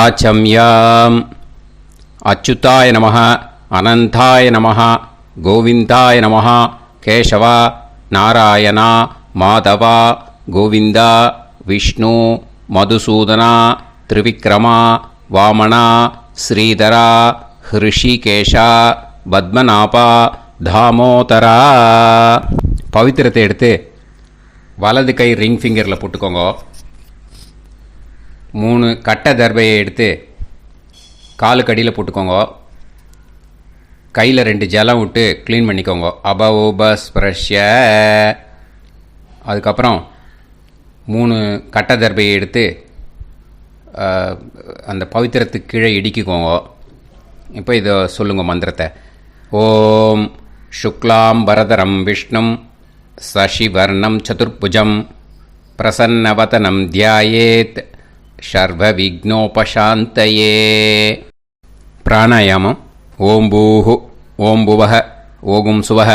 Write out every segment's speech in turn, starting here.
ஆச்சம்யாம். அச்சுதாய நமः, அனந்தாய நமः, கோவிந்தாய நமः, கேசவா, நாராயணா, மாதவா, கோவிந்தா, விஷ்ணு, மதுசூதனா, திரிவிக்ரமா, வாமனா, ஸ்ரீதரா, ஹிருஷிகேஷா, பத்மநாபா, தாமோதரா. பவித்திரத்தை எடுத்து வலது கை ரிங் ஃபிங்கரில் போட்டுக்கோங்க. 3 கட்டை தர்பையை எடுத்து காலுக்கடியில் போட்டுக்கோங்க. கையில் 2 ஜலம் விட்டு க்ளீன் பண்ணிக்கோங்க. அபவோபஸ்பிரஷ்ய. அதுக்கப்புறம் 3 கட்டை தர்பையை எடுத்து அந்த பவித்திரத்துக்கு கீழே இடிக்கிக்கோங்க. இப்போ இதை சொல்லுங்க மந்திரத்தை. ஓம் சுக்லாம் வரதரம் விஷ்ணும் சசிவர்ணம் சதுர்புஜம் பிரசன்னவதனம் தியாயேத் சர்வ விக்னோபசாந்தயே. பிராணாயாமம். ஓம் பூஹு, ஓம் புவஹ, ஓகும் சுவஹ,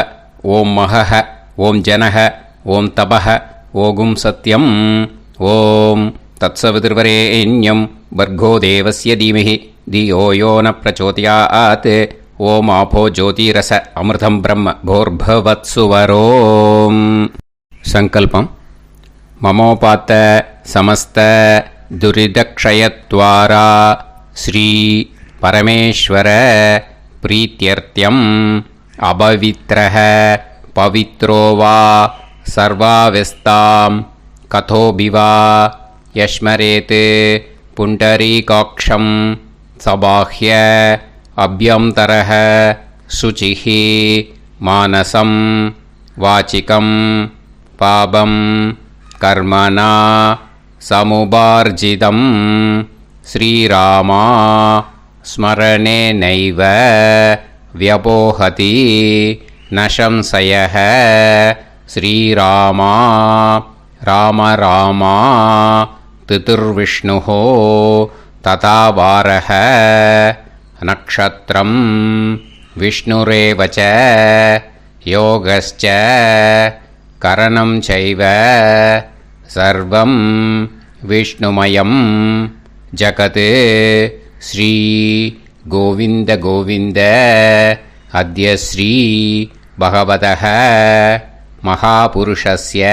ஓம் மஹஹ, ஓம் ஜனஹ, ஓம் தபஹ, ஓகும் சத்யம். ஓம் தத்சவிதுர்வரேண்யம் பர்கோ தேவஸ்ய தீமஹி தியோ யோ ந பிரச்சோதயாத். ஓம் ஆபோ ஜோதிரச அமிர்தம் பிரம்ம போர்பவத்சுவரோம். சங்கல்பம். மமோபாத்த சமஸ்த துரிதக்ஷயத்வாரா ஸ்ரீ பரமேஸ்வர பிரீத்யர்த்தியம் அபவித்ரஹ பவித்ரோ வா சர்வாவஸ்தாம் கதோபிவா யஸ்மரேத் புண்டரீகாக்ஷம் சபாஹ்ய அப்யந்தரஹ சுசிஹ மானசம் வாசிகம் பாபம் கர்மணா சமுபார்ஜிதம் ஸ்ரீராமா ஸ்மரணேனைவ வ்யபோஹதி ந சம்சயः. ஸ்ரீராமா ராம ராமா திதிர்விஷ்ணுः ததா வாரः. நக்ஷத்ரம் விஷ்ணுரேவ ச யோகஸ்ச கரணம் சைவ சர்வம் விஷ்ணுமயம் ஜகத். ஸ்ரீ கோவிந்த கோவிந்த அத்ய ஸ்ரீ பகவதः மகாபுருஷஸ்ய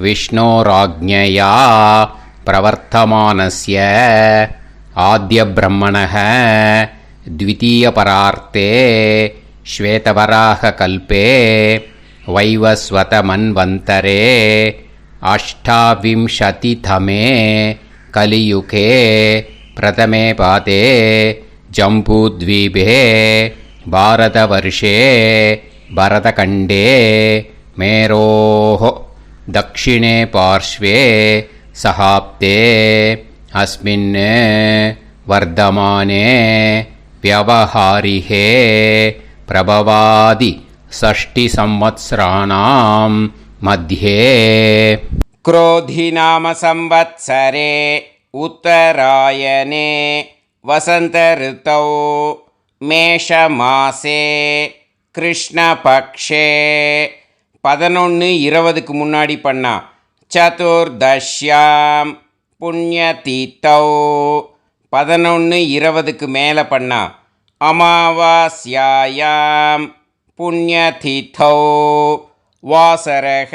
விஷ்ணோராஜ்ஞயா பிரவர்த்தமானஸ்ய ஆத்ய பிரம்மணः த்விதீயபரார்த்தே ஸ்வேதவராக கல்பே வைவஸ்வத மன்வந்தரே அஷ்டாவிம்சதிதமே கலியுகே பிரதமே பாதே ஜம்பூத்வீபே பாரதவர்ஷே பரதகண்டே மேரோः தக்ஷிணே பார்ஷ்வே சஹாப்தே அஸ்மின் வர்தமானே व्यवहारिहे प्रभवादि 6 संवत्सराणां मध्ये. क्रोधि नाम संवत्सरे उत्तरायणे वसंत ऋतौ மேஷமாசே கிருஷ்ணபக்ஷே. 11:20க்கு முன்னாடி பண்ணா. சதுர்தஷ்யாம் புண்ணியதீத்தௌ. 11:20க்கு மேலே பண்ணா. அமாவாஸ்யாயாம் புண்ணியதீத்தௌ வாசரக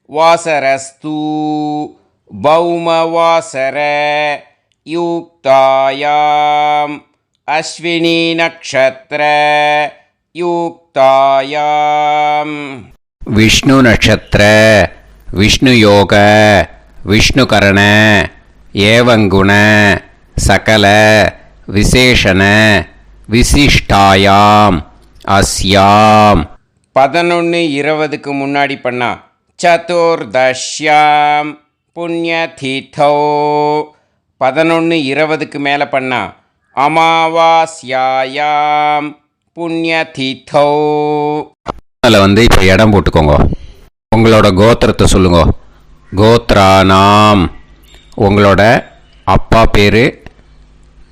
வாசரஸ்து பௌமவாசர யுக்தாயாம் அஸ்வினி நக்ஷத்ர யுக்தாயாம். விஷ்ணு நட்சத்திர விஷ்ணு யோக விஷ்ணுகரண ஏவங்குண சகல விசேஷண விசிஷ்டாயாம் அஸ்யாம். 11:20க்கு முன்னாடி பண்ணா. சதுர்தஷ்யாம் புண்ணியதீத்தௌ. 11:20க்கு மேலே பண்ணா. அமாவாஸ்யாயாம் புண்ணியதீத்தௌ. அதில் இப்போ இடம் போட்டுக்கோங்க. உங்களோட கோத்திரத்தை சொல்லுங்க. கோத்ரானாம். உங்களோட அப்பா பேர்,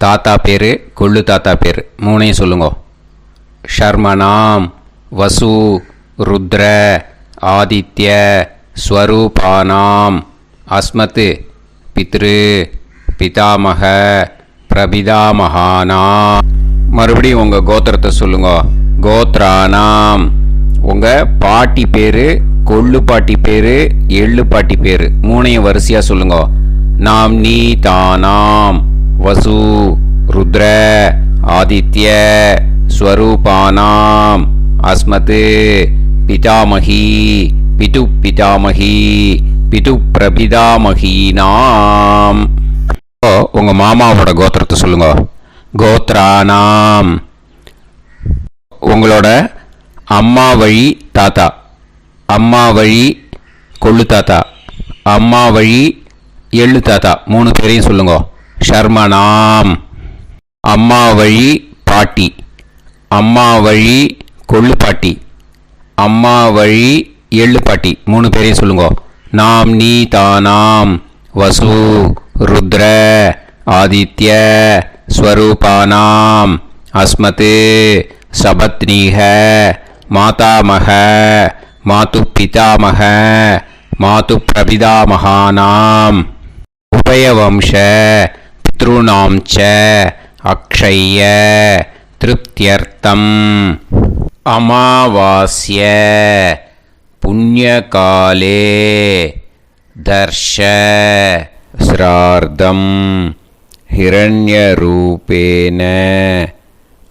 தாத்தா பேர், கொள்ளு தாத்தா பேர் 3ஐயும் சொல்லுங்க. ஷர்மனாம் வசு ருத்ர ஆதித்ய ஸ்வரூபானாம் அஸ்மத் பித்ரு பிதாமக பிரபிதாமகானாம். மறுபடியும் உங்கள் கோத்திரத்தை சொல்லுங்க. கோத்ரானாம். உங்கள் பாட்டி பேர், கொள்ளு பாட்டி பேர், எள்ளு பாட்டி பேர் மூணையும் வரிசையாக சொல்லுங்க. நாம் நீ தானாம் வசு ருத்ர ஆதித்ய ஸ்வரூபானாம் அஸ்மத் பிதாமகி பிது பிதாமகி பிது பிரபிதாமகீனாம். உங்கள் மாமாவோட கோத்திரத்தை சொல்லுங்க. கோத்ரானாம். உங்களோட அம்மா வழி தாத்தா, அம்மா வழி கொள்ளு தாத்தா, அம்மா வழி எள்ளு தாத்தா மூணு பேரையும் சொல்லுங்க. ஷர்மனாம். அம்மா வழி பாட்டி, அம்மா வழி கொள்ளு பாட்டி, அம்மா வழி எள்ளு பாட்டி மூணு பேரையும் சொல்லுங்க. நாம் நீ தானாம் வசு ருத்ர ஆதித்ய ஸ்வரூபானாம் அஸ்மத் சபத்னீஹ மாதாமக மாது பிதாமக மாது பிரபிதாமகானாம் உபயவம்ச பித்ருணாம் ச அக்ஷய்ய திருப்தியர்த்தம் அமாவாஸ்ய புண்ணியகாலே தர்ஷ ஸ்ரார்த்தம் ஹிரண்யரூபேன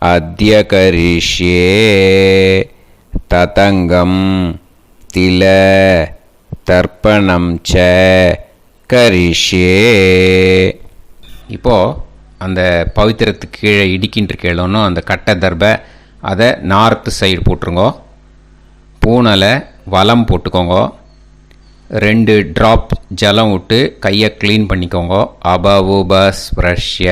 அத்ய கரிஷ்யே ததங்கம் தில தர்ப்பணம் ச கரிஷ்யே. இப்போது அந்த பவித்திரத்துக்கு கீழே இடிக்கின்ற கீழே அந்த கட்டை தர்பை அதை நார்த்து சைடு போட்டுருங்கோ. பூனலை வலம் போட்டுக்கோங்க. 2 ட்ராப் ஜலம் விட்டு கையை க்ளீன் பண்ணிக்கோங்க. அபவுபஸ்ப்ரஷ்ய.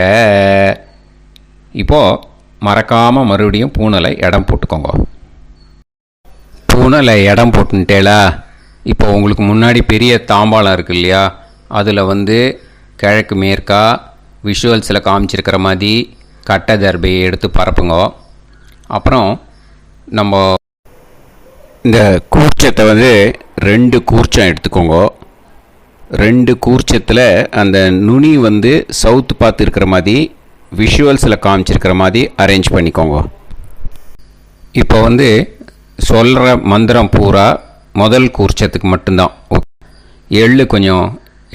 இப்போது மறக்காமல் மறுபடியும் பூனலை இடம் போட்டுக்கோங்க. பூனலை இடம் போட்டுட்டேலா. இப்போ உங்களுக்கு முன்னாடி பெரிய தாம்பாளம் இருக்குது இல்லையா, அதில் கிழக்கு மேற்கா விஷுவல்ஸில் காமிச்சிருக்கிற மாதிரி கட்டை தர்பையை எடுத்து பரப்புங்க. அப்புறம் நம்ம இந்த கூர்ச்சத்தை 2 கூர்ச்சம் எடுத்துக்கோங்க. 2 கூர்ச்சத்தில் அந்த நுனி சவுத்து பார்த்து இருக்கிற மாதிரி விஷுவல்ஸில் காமிச்சிருக்கிற மாதிரி அரேஞ்ச் பண்ணிக்கோங்க. இப்போ சொல்கிற மந்திரம் பூரா முதல் கூர்ச்சத்துக்கு மட்டும்தான். எள்ளு கொஞ்சம்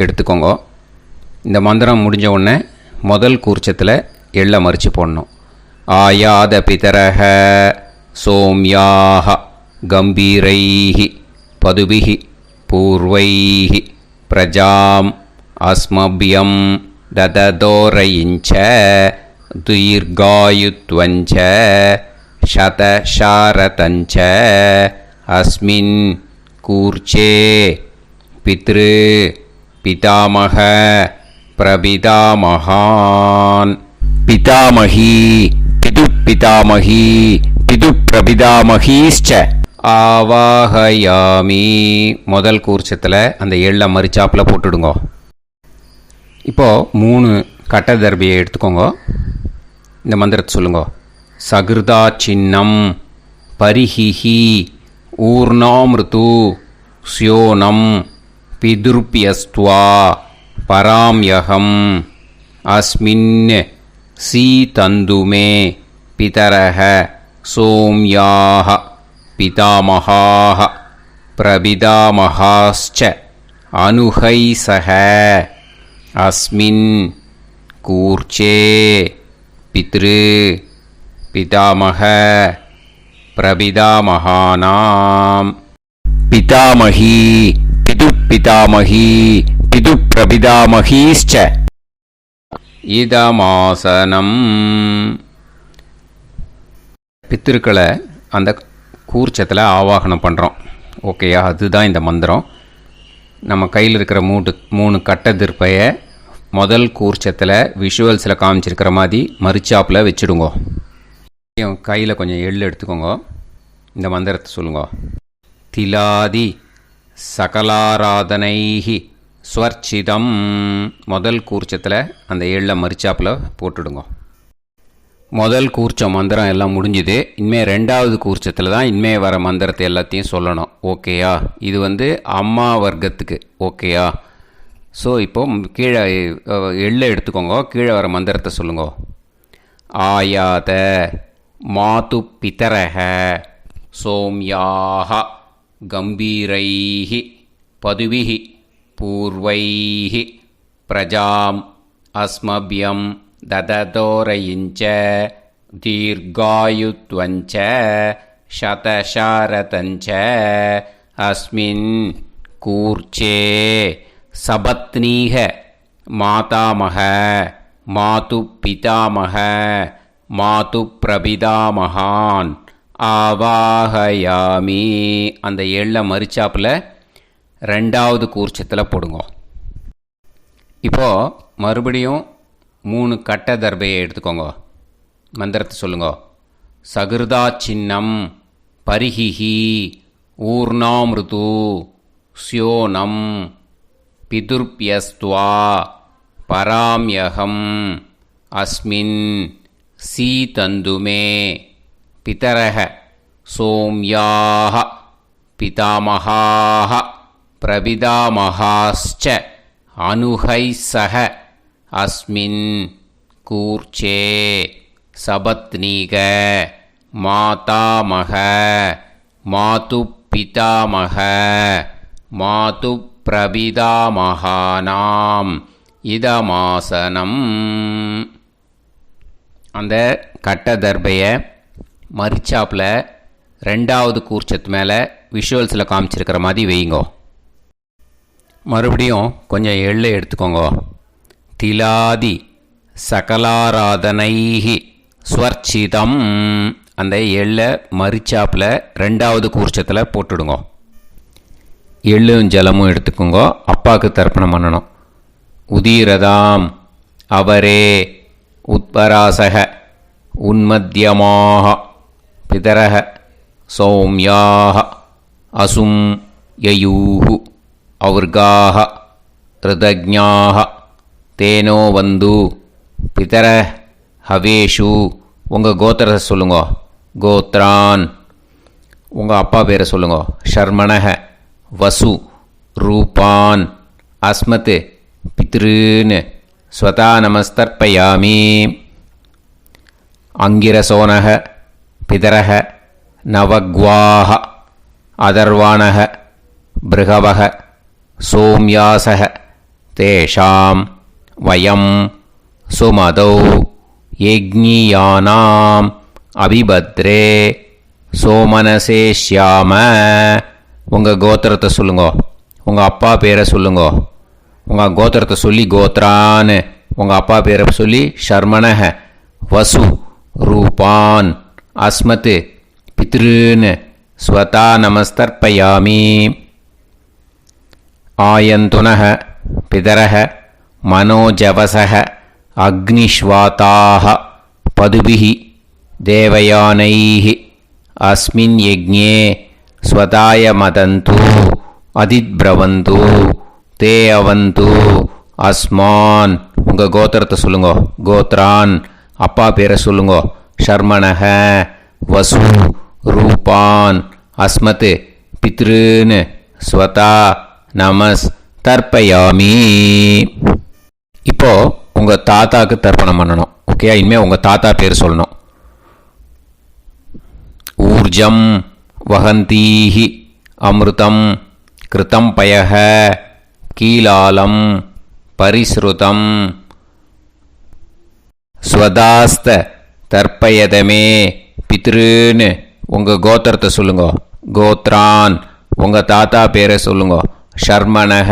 எடுத்துக்கோங்க. இந்த மந்திரம் முடிஞ்ச உடனே முதல் கூர்ச்சத்தில் எள்ளை மறித்து போடணும். ஆயாத பிதரஹ சோம்யாக கம்பீரைஹி பதுபிஹி பூர்வைஹி பிரஜாம் அஸ்மபியம் தததோரயிஞ்ச தீர்காயுத்வஞ்ச சதசாரதஞ்ச அஸ்மின் கூர்ச்சே பித்ரு பிதாமக பிரபிதாமகான் பிதாமகி பிது பிதாமகி பிது பிரபிதாமகீஷ்ச ஆவாஹயாமி. முதல் கூர்ச்சத்தில் அந்த எள்ளை மறிச்சாப்பில் போட்டுடுங்க. இப்போது 3 கட்டை தர்பியை எடுத்துக்கோங்க. இந்த மந்திரத்தை சொல்லுங்க. சகிருதா சின்னம் பரிஹிஹி ஊர்ணாமிருது ஸ்யோனம் பிதுர்பியஸ்துவா பராம்யகம் அஸ்மின் சீதந்துமே பிதரஹ சோம்யாக பிதாமகாः பிரபிதாமகாஸ்ச அனுஹைசஹ அஸ்மின் கூர்ச்சே பித்ரு பிதாமக பிரபிதாமகானாம் பிதாமகி பிது பிதாமகி பிது பிரபிதாமகீஷ்ச இதமாசனம். பித்திருக்களை அந்த கூர்ச்சத்தில் ஆவாகனம் பண்ணுறோம். ஓகேயா? அதுதான் இந்த மந்திரம். நம்ம கையில் இருக்கிற 3 கட்டை திருப்பையை முதல் கூர்ச்சத்தில் விஷுவல்ஸில் காமிச்சிருக்கிற மாதிரி மறிச்சாப்பில் வச்சுடுங்க. கையில் கொஞ்சம் எள்ளு எடுத்துக்கோங்க. இந்த மந்திரத்தை சொல்லுங்க. திலாதி சகலாராதனைஹி ஸ்வர்ச்சிதம். முதல் கூர்ச்சத்தில் அந்த எள்ளை மறிச்சாப்பில் போட்டுடுங்க. முதல் கூர்ச்சம் மந்திரம் எல்லாம் முடிஞ்சுது. இனிமேல் 2வது கூர்ச்சத்தில் தான் இனிமேல் வர மந்திரத்தை எல்லாத்தையும் சொல்லணும். ஓகேயா? இது அம்மா வர்க்கத்துக்கு. ஓகேயா? ஸோ இப்போ கீழே எள்ளை எடுத்துக்கோங்க, கீழே வர மந்திரத்தை சொல்லுங்க. ஆயாத மாது பிதரஹ சோம்யாக கம்பீரைஹி பதுவிஹி பூர்வைஹி பிரஜாம் அஸ்மபியம் தததோரயிஞ்ச தீர்காயுத்வஞ்ச சதசாரதஞ்ச அஸ்மின் கூர்ச்சே சபத்னீக மாதாமக மாது பிதாமக மாது பிரபிதாமகான் ஆவாஹயாமி. அந்த எள்ள மரிச்சாப்பில் 2வது கூர்ச்சத்தில் போடுங்க. இப்போது மறுபடியும் 3 கட்ட தர்பையை எடுத்துக்கோங்க. மந்திரத்தை சொல்லுங்க. சகிருதா சின்னம் பரிஹிஹி ஊர்ணாமிருது ஸ்யோனம் பிதுர்பியஸ்துவா பராம்யகம் அஸ்மின் சீதந்துமே பிதரஹ சோம்யாஹ பிதாமஹாஹ பிரபிதாமஹாஸ்ச அனுஹைசஹ அஸ்மின் கூர்ச்சே சபத்னீக மாதாமக மாது பிதாமக மாது பிரபிதாமகானாம் இதமாசனம். அந்த கட்ட தர்பையை மரிச்சாப்பில் 2வது கூர்ச்சத்து மேலே விஷுவல்ஸில் காமிச்சிருக்கிற மாதிரி வைங்கோ. மறுபடியும் கொஞ்சம் எள்ளை எடுத்துக்கோங்க. திலாதி சகலாராதனைஹி ஸ்வர்ச்சிதம். அந்த எள்ளை மரிச்சாப்பில் 2வது கூர்ச்சத்தில் போட்டுடுங்க. எள்ளும் ஜலமும் எடுத்துக்கோங்க. அப்பாவுக்கு தர்ப்பணம் பண்ணணும். உதீரதாம் அவரே உத்பராசக உன்மத்யமாக பிதரஹ சௌம்யாக அசும் யயூஹு அவுர்காஹ ரிதஜ்ஞாஹ தேனோ வந்து பிதர ஹவேஷு. உங்கள் கோத்திரத்தை சொல்லுங்க. கோத்ரான். உங்கள் அப்பா பேரை சொல்லுங்க. ஷர்மணஹ வசு ரூபான் அஸ்மத் பித்ருன்னு ஸ்வதா நமஸ்தர்ப்பயாமி. அங்கிரசோனஹ பிதரஹ நவக்வாஹ அதர்வாணஹ பிருகவஹ சோம்யாசஹ தேஷாம் வயம் சுமதௌ யஜ்ஞியானாம் அபிபத்ரே சோமனசே ஷ்யாம. உங்கள் கோத்திரத்தை சொல்லுங்க. உங்கள் அப்பா பேரை சொல்லுங்க. உங்கள் கோத்திரத்தை சொல்லி கோத்ரான்னு, உங்கள் அப்பா பேரை சொல்லி ஷர்மணஹ வசு ரூபான் அஸ்மத் பித்ருன்னு ஸ்வதா நமஸ்தர்ப்பயாமி. ஆயந்துனஹ பிதரஹ மனோஜவசஹ அக்னிஷ்வாதாஹ பதுபிஹி தேவயானைஹி அஸ்மின் யஜ்ஞே ஸ்வதாய மதந்து அதித்ப்ரவந்து தே அவந்து அஸ்மான். உங்கள் கோத்திரத்தை சொல்லுங்க. கோத்ரான். அப்பா பேரை சொல்லுங்க. ஷர்மணஹ வசு ரூபான் அஸ்மத் பித்ருன்னு ஸ்வதா நமஸ் தர்ப்பயாமி. இப்போது உங்கள் தாத்தாவுக்கு தர்ப்பணம் பண்ணணும். ஓகே, இனிமேல் உங்கள் தாத்தா பேர் சொல்லணும். ஊர்ஜம் வஹந்தீஹி அமிர்தம் கிருதம் பயஹ கீலாலம் பரிஸ்ருதம் ஸ்வதாஸ்த தர்ப்பயதமே பித்ருன்னு. உங்கள் கோத்திரத்தை சொல்லுங்க. கோத்ரான். உங்கள் தாத்தா பேரை சொல்லுங்க. ஷர்மணஹ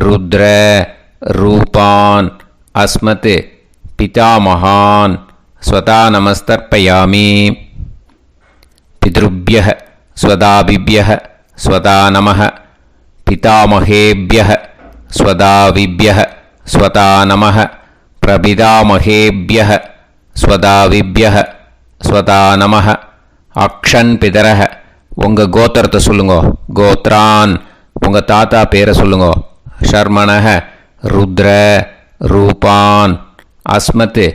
ருத்ர ரூபான் அஸ்மத் பிதாமகான் ஸ்வதா நமஸ்தர்ப்பயாமி. பித்ருப்யஹ ஸ்வதாபிப்யஹ ஸ்வதா நமः பிதாமகேப்யஹ ஸ்வதாவிப்யஹ ஸ்வதா நமः பிரபிதாமகேப்யஹ ஸ்வதாவிப்யஹ ஸ்வதா நமः. அக்ஷன் பிதரஹ. உங்கள் கோத்திரத்தை சொல்லுங்க. கோத்ரான். உங்கள் தாத்தா பேரை சொல்லுங்க. ஷர்மணஹ ருத்ர ரூபான் அஸ்மத்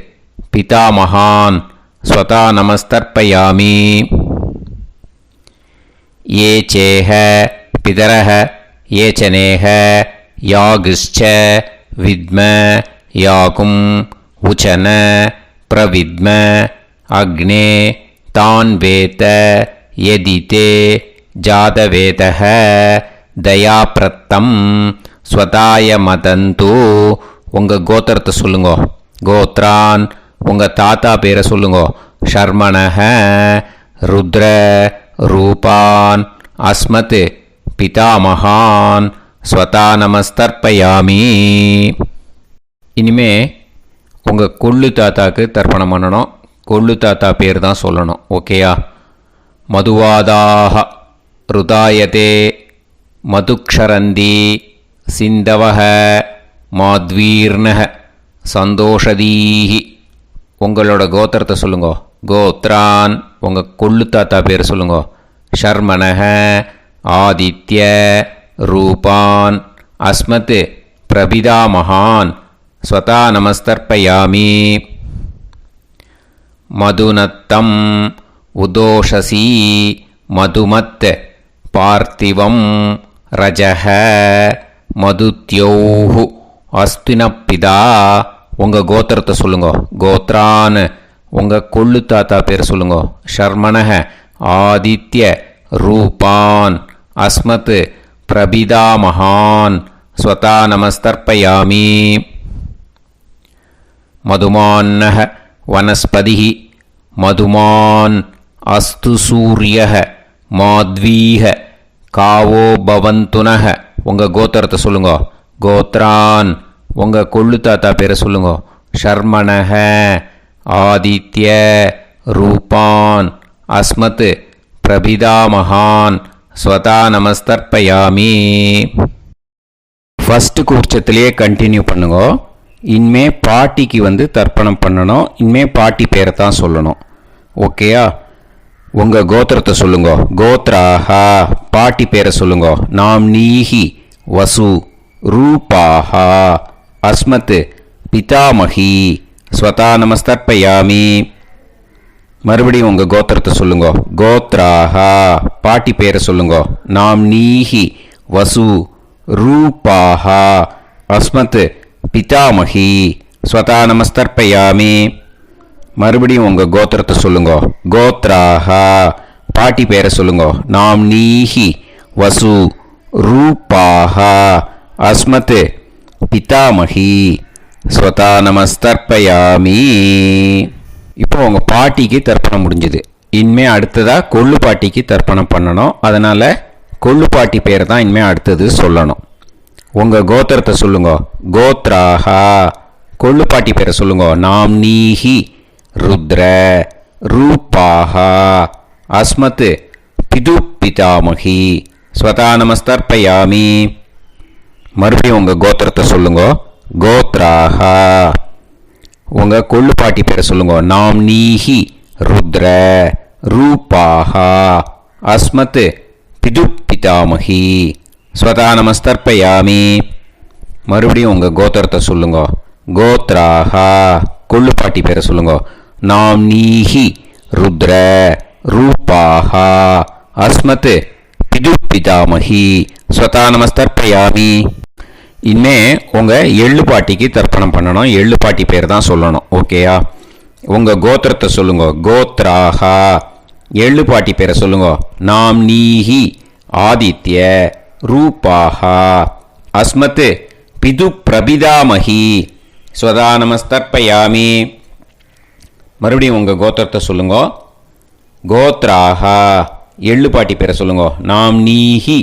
பிதாமகான் ஸ்வதா நமஸ்தர்ப்பயாமி. ये चेह पितरः ये च नेह யாகுஷ்ச வித்ம யாகும் உச்சன பிரவித்ம அக்னே தான் வேத யதிதே ஜாதவேதஹ தயாப்ரத்தம் ஸ்வதாய மதந்து. உங்கள் கோத்திரத்தை சொல்லுங்கோ. கோத்ரான் உங்கள் தாத்தா பேரை சொல்லுங்கோ. ஷர்மணஹ ருத்ர ரூபான் அஸ்மத் பிதாமகான் ஸ்வதா நமஸ்தர்ப்பயாமி. இனிமே உங்கள் கொள்ளு தாத்தாக்கு தர்ப்பணம் பண்ணணும். கொள்ளு தாத்தா பேர் தான் சொல்லணும். ஓகேயா? மதுவாதாக ருதாயதே மதுக்ஷரந்தி சிந்தவஹ மாத்வீர்ணஹ சந்தோஷதீஹி. உங்களோட கோத்திரத்தை சொல்லுங்கோ. கோத்ரான் உங்கள் கொள்ளு தாத்தா பேர் சொல்லுங்கோ. ஷர்மணஹ ஆதித்ய ரூபான் அஸ்மத் பிரபிதாமகான் ஸ்வதா நமஸ்தர்ப்பயாமி. மதுநத்தம் உதோஷசி மதுமத் பார்த்திவம் ரஜஹ மதுத்யோஹு அஸ்தினப்பிதா. உங்கள் கோத்திரத்தை சொல்லுங்கோ. கோத்ரான் உங்கள் கொள்ளு தாத்தா பேர் சொல்லுங்கோ. ஷர்மணஹ ஆதித்ய ரூபான் அஸ்மத் பிரபிதாமகான் ஸ்வதா நமஸ்தர்ப்பயாமி. மதுமான்னஹ வனஸ்பதிஹ மதுமான் அஸ்து சூரியஹ மாத்வீஹ காவோ பவந்துனஹ. உங்கள் கோத்திரத்தை சொல்லுங்கோ. கோத்ரான் உங்கள் கொள்ளு தாத்தா பேரை சொல்லுங்கோ. ஷர்மணஹ ஆதித்ய ரூபான் அஸ்மத் பிரபிதாமகான் ஸ்வதா நமஸ்தர்ப்பயாமி. ஃபஸ்ட்டு கூர்ச்சத்திலேயே கண்டினியூ பண்ணுங்கோ. இனிமே பாட்டிக்கு தர்ப்பணம் பண்ணணும். இனிமே பாட்டி பேரை தான் சொல்லணும். ஓகேயா? உங்கள் கோத்திரத்தை சொல்லுங்கோ. கோத்ராஹா பாட்டி பேரை சொல்லுங்கோ. நாம்னீஹி வசு ரூபாஹா அஸ்மத் பிதாமகி ஸ்வதா நமஸ்தர்ப்பயாமி. மறுபடியும் உங்கள் கோத்திரத்தை சொல்லுங்கோ. கோத்ராஹா பாட்டி பேரை சொல்லுங்கோ. நாம்னீஹி வசு ரூபாஹா அஸ்மத் பிதாமகி ஸ்வதா நமஸ்தர்ப்பயாமி. மறுபடியும் உங்கள் கோத்திரத்தை சொல்லுங்கோ. கோத்ராஹா பாட்டி பேரை சொல்லுங்கோ. நாம்னீஹி வசு ரூபாஹா அஸ்மத் பிதாமகி ஸ்வதா நமஸ்தர்ப்பயாமி. இப்போ உங்கள் பாட்டிக்கு தர்ப்பணம் முடிஞ்சுது. இனிமே அடுத்ததாக கொள்ளு பாட்டிக்கு தர்ப்பணம் பண்ணணும். அதனால் கொள்ளு பாட்டி பேரை தான் இனிமேல் அடுத்தது சொல்லணும். உங்கள் கோத்திரத்தை சொல்லுங்கோ. கோத்ராஹா கொள்ளு பாட்டி பேரை சொல்லுங்கோ. நாம்னீஹி ருத்ர ரூபாஹா அஸ்மத் பிது பிதாமகி ஸ்வதா நமஸ்தர்ப்பயாமி. மறுபடியும் உங்கள் கோத்திரத்தை சொல்லுங்கோ. கோத்ராஹா உங்கள் கொள்ளு பாட்டி பேரை சொல்லுங்கோ. நாம்னீஹி ருத்ர ரூபாஹா அஸ்மத் பிது பிதாமகி ஸ்வதா நமஸ்தர்ப்பயாமி. மறுபடியும் உங்கள் கோத்திரத்தை சொல்லுங்கோ. கோத்ராஹா கொள்ளு பாட்டி பேரை சொல்லுங்கோ. நாம்னீஹி ருத்ர ரூபாஹா அஸ்மத் பிது பிதாமகி ஸ்வதா நமஸ்தர்ப்பயாமி. இனிமே உங்கள் எள்ளு பாட்டிக்கு தர்ப்பணம் பண்ணணும். எள்ளு பாட்டி பேர் தான் சொல்லணும். ஓகேயா? உங்கள் கோத்திரத்தை சொல்லுங்கோ. கோத்ராஹா எள்ளு பாட்டி பேரை சொல்லுங்கோ. நாம்னீஹி ஆதித்ய ரூபாஹா அஸ்மத் பிது பிரபிதாமகி ஸ்வதா நமஸ்தர்ப்பயாமி. மறுபடியும் உங்கள் கோத்திரத்தை சொல்லுங்கோ. கோத்ராஹா எள்ளு பாட்டி பேரை சொல்லுங்கோ. நாம்னீஹி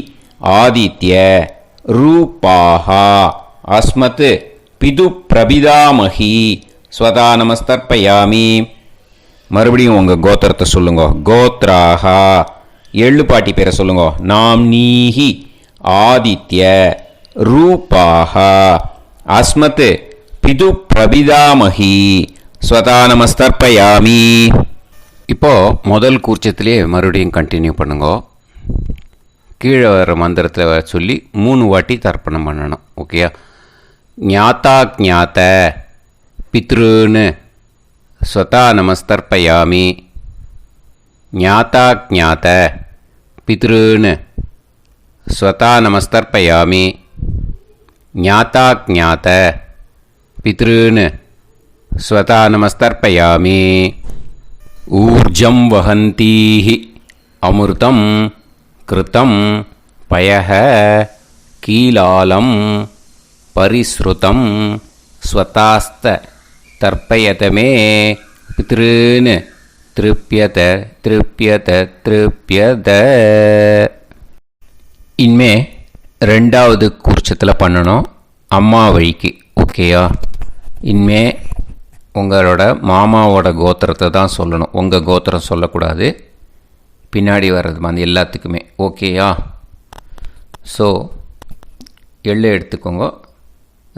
ஆதித்ய ரூபாஹா அஸ்மத் பிது பிரபிதாமகி ஸ்வதா நமஸ்தர்ப்பயாமி. மறுபடியும் உங்கள் கோத்திரத்தை சொல்லுங்கோ. கோத்ராஹா எள்ளு பாட்டி பேரை சொல்லுங்கோ. நாம்னீஹி ஆதித்ய ரூபாஹா அஸ்மத் பிது பிரபிதாமகி ஸ்வதா நமஸ்தர்ப்பயாமி. இப்போது முதல் கூர்ச்சத்திலே மறுபடியும் கண்டினியூ பண்ணுங்கோ. கீழே வர மந்திரத்தை சொல்லி 3 வாட்டி தர்ப்பணம் பண்ணணும். ஓகேயா? ஞாத்தா ஞாத்த பித்ருன்னு ஸ்வதா நமஸ்தர்ப்பயாமி. ஞாத்தா ஞாத்த பித்ருன்னு ஸ்வதா நமஸ்தர்ப்பயாமி. ஞாதா ஞாத பித்ருன் ஸ்வதா நமஸ்தர்ப்பயாமி. ஊர்ஜம் வஹந்தீஹி அமிர்தம் கிருதம் பயஹ கீலாலம் பரிஸ்ருதம் ஸ்வதாஸ்த தர்ப்பயத மே பித்ருன் திருப்யத திருப்யத திருப்யத. இனிமே ரெண்டாவது கூர்ச்சத்தில் பண்ணணும் அம்மா வழிக்கு. ஓகேயா? இனிமே உங்களோட மாமாவோட கோத்திரத்தை தான் சொல்லணும், உங்கள் கோத்திரம் சொல்லக்கூடாது. பின்னாடி வர்றது மாதிரி எல்லாத்துக்குமே. ஓகேயா? ஸோ எள்ளு எடுத்துக்கோங்க.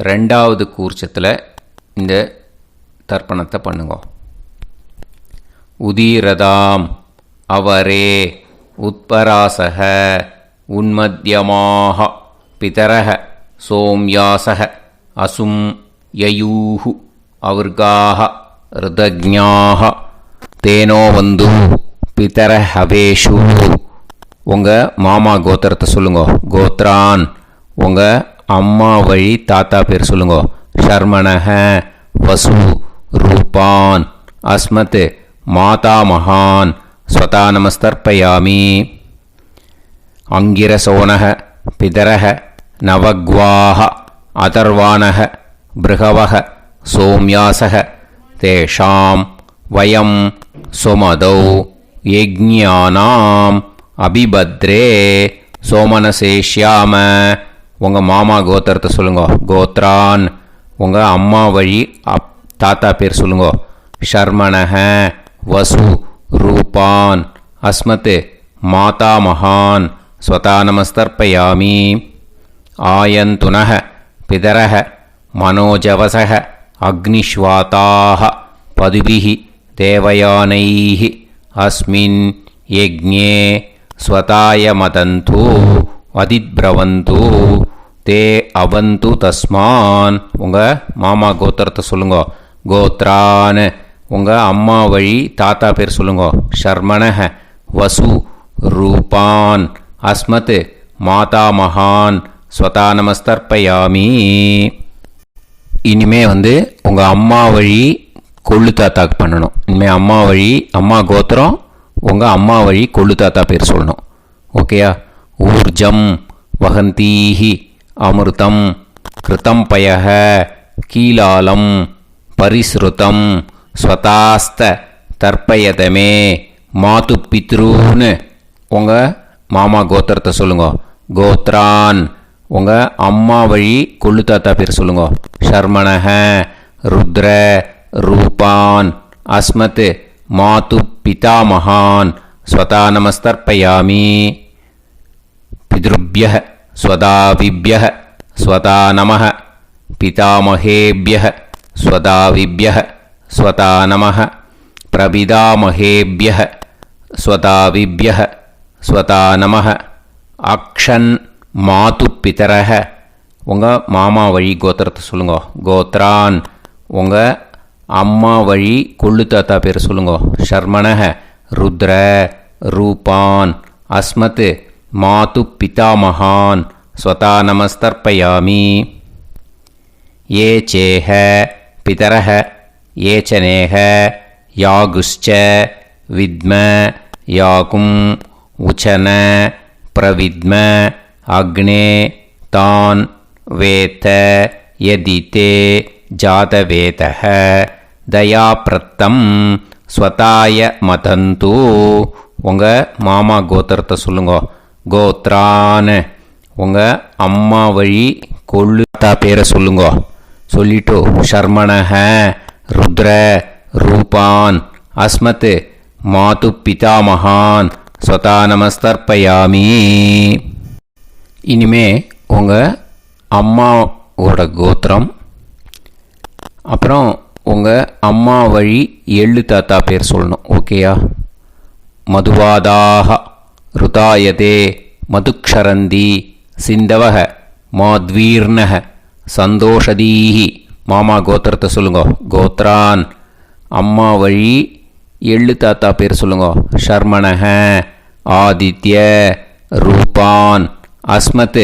ரெண்டாவது கூர்ச்சத்தில் இந்த தர்ப்பணத்தை பண்ணுங்க. உதீரதாம் அவரே உத்பராசக உன்மத்யமாக பிதரக சோம்யாசக அசும் யயூஹு அவர்காக ருதஜ்ஞாக தேனோ வந்து பிதர ஹவேஷு. உங்கள் மாமா கோத்திரத்தை சொல்லுங்க. கோத்ரான் உங்கள் அம்மா வழி தாத்தா பேர் சொல்லுங்க. ஷர்மணக வசு ரூபான் அஸ்மத் மாதா மகான் ஸ்வதா நமஸ்தர்ப்பயாமி. அங்கிரசோனக பிதரக நவக்வாஹ அதர்வாணக பிருகவக சோம்யாசக தேஷாம் வயம் சுமதௌ யஜ்ஞானாம் அபிபத்ரே சோமனசேஷ்யாம. உங்கள் மாமா கோத்திரத்தை சொல்லுங்க. கோத்ரான் உங்கள் அம்மா வழி தாத்தா பேர் சொல்லுங்க. ஷர்மணக வசு ரூபான் அஸ்மத் மாதா மகான் ஸ்வதா நமஸ்தர்ப்பயாமி. ஆயந்துனக பிதரக மனோஜவசக அக்னிஷ்வாதாக பதுபிஹி தேவயானைஹி அஸ்மின் யஜ்ஞே ஸ்வதாய மதந்து அதிப்ரவந்து தே அவந்து தஸ்மான். உங்கள் மாமா கோத்திரத்தை சொல்லுங்க. கோத்ரான் உங்கள் அம்மா வழி தாத்தா பேர் சொல்லுங்க. ஷர்மணக வசு ரூபான் அஸ்மத் மாதா மகான் ஸ்வதா நமஸ்தர்ப்பயாமி. இனிமே உங்கள் அம்மா வழி கொள்ளு தாத்தாக்கு பண்ணணும். இனிமேல் அம்மா வழி அம்மா கோத்திரம் உங்கள் அம்மா வழி கொள்ளு தாத்தா பேர் சொல்லணும். ஓகேயா? ஊர்ஜம் வஹந்தீஹி அமிர்தம் கிருதம் பயஹ கீலாலம் பரிஸ்ருதம் ஸ்வதாஸ்த தர்ப்பயதமே மாது பித்ருன். உங்கள் மாமா கோத்திரத்தை சொல்லுங்க. கோத்ரான் உங்கள் அம்மா வழி கொள்ளு தாத்தா பேர் சொல்லுங்க. ஷர்மணக ருத்ர ரூபான் அஸ்மத் மாது பிதாமகான் ஸ்வதா நமஸ்தர்ப்பயாமி. பித்ருப்யः ஸ்வதாவிப்யः ஸ்வதா நமः பிதாமகேப்யः ஸ்வதாவிப்யः ஸ்வதா நமः பிரபிதாமகேப்யः ஸ்வதாவிப்யः ஸ்வதா நமः. அக்ஷன் மாது பிதரக உங்கள் மாமா வழி கோத்திரத்தை சொல்லுங்க. கோத்ரான் உங்கள் அம்மா வழி கொள்ளு தாத்தா பேர் சொல்லுங்க. ஷர்மணக ருத்ர ரூபான் அஸ்மத் மாது பிதாமகான் ஸ்வதா நமஸ்தர்ப்பயாமி. ஏ சேஹ பிதரக ஏ சனேஹ யாகுஷ்ச வித்ம யாகும் உச்சன பிரவித்ம அக்னே தான் வேத யதிதே ஜாதவேதः தயாப்ரத்தம் ஸ்வதாய மதந்து. உங்கள் மாமா கோத்திரத்தை சொல்லுங்க. கோத்ரான் உங்கள் அம்மா வழி கொள்ளு தாத்தா பேரை சொல்லுங்க. சொல்லிட்டு ஷர்மணக ருத்ர ரூபான் அஸ்மத் மாது பிதாமகான் ஸ்வதா நமஸ்தர்ப்பயாமி. இனிமே உங்கள் அம்மாவோட கோத்திரம் அப்புறம் உங்கள் அம்மா வழி எள்ளு தாத்தா பேர் சொல்லணும். ஓகேயா? மதுவாதாக ருதாயதே மதுக்ஷரந்தி சிந்தவக மாத்வீர்ணக சந்தோஷதீஹி. மாமா கோத்திரத்தை சொல்லுங்க. கோத்ரான் அம்மா வழி எள்ளு தாத்தா பேர் சொல்லுங்க. ஷர்மணக ஆதித்ய ரூபான் அஸ்மத்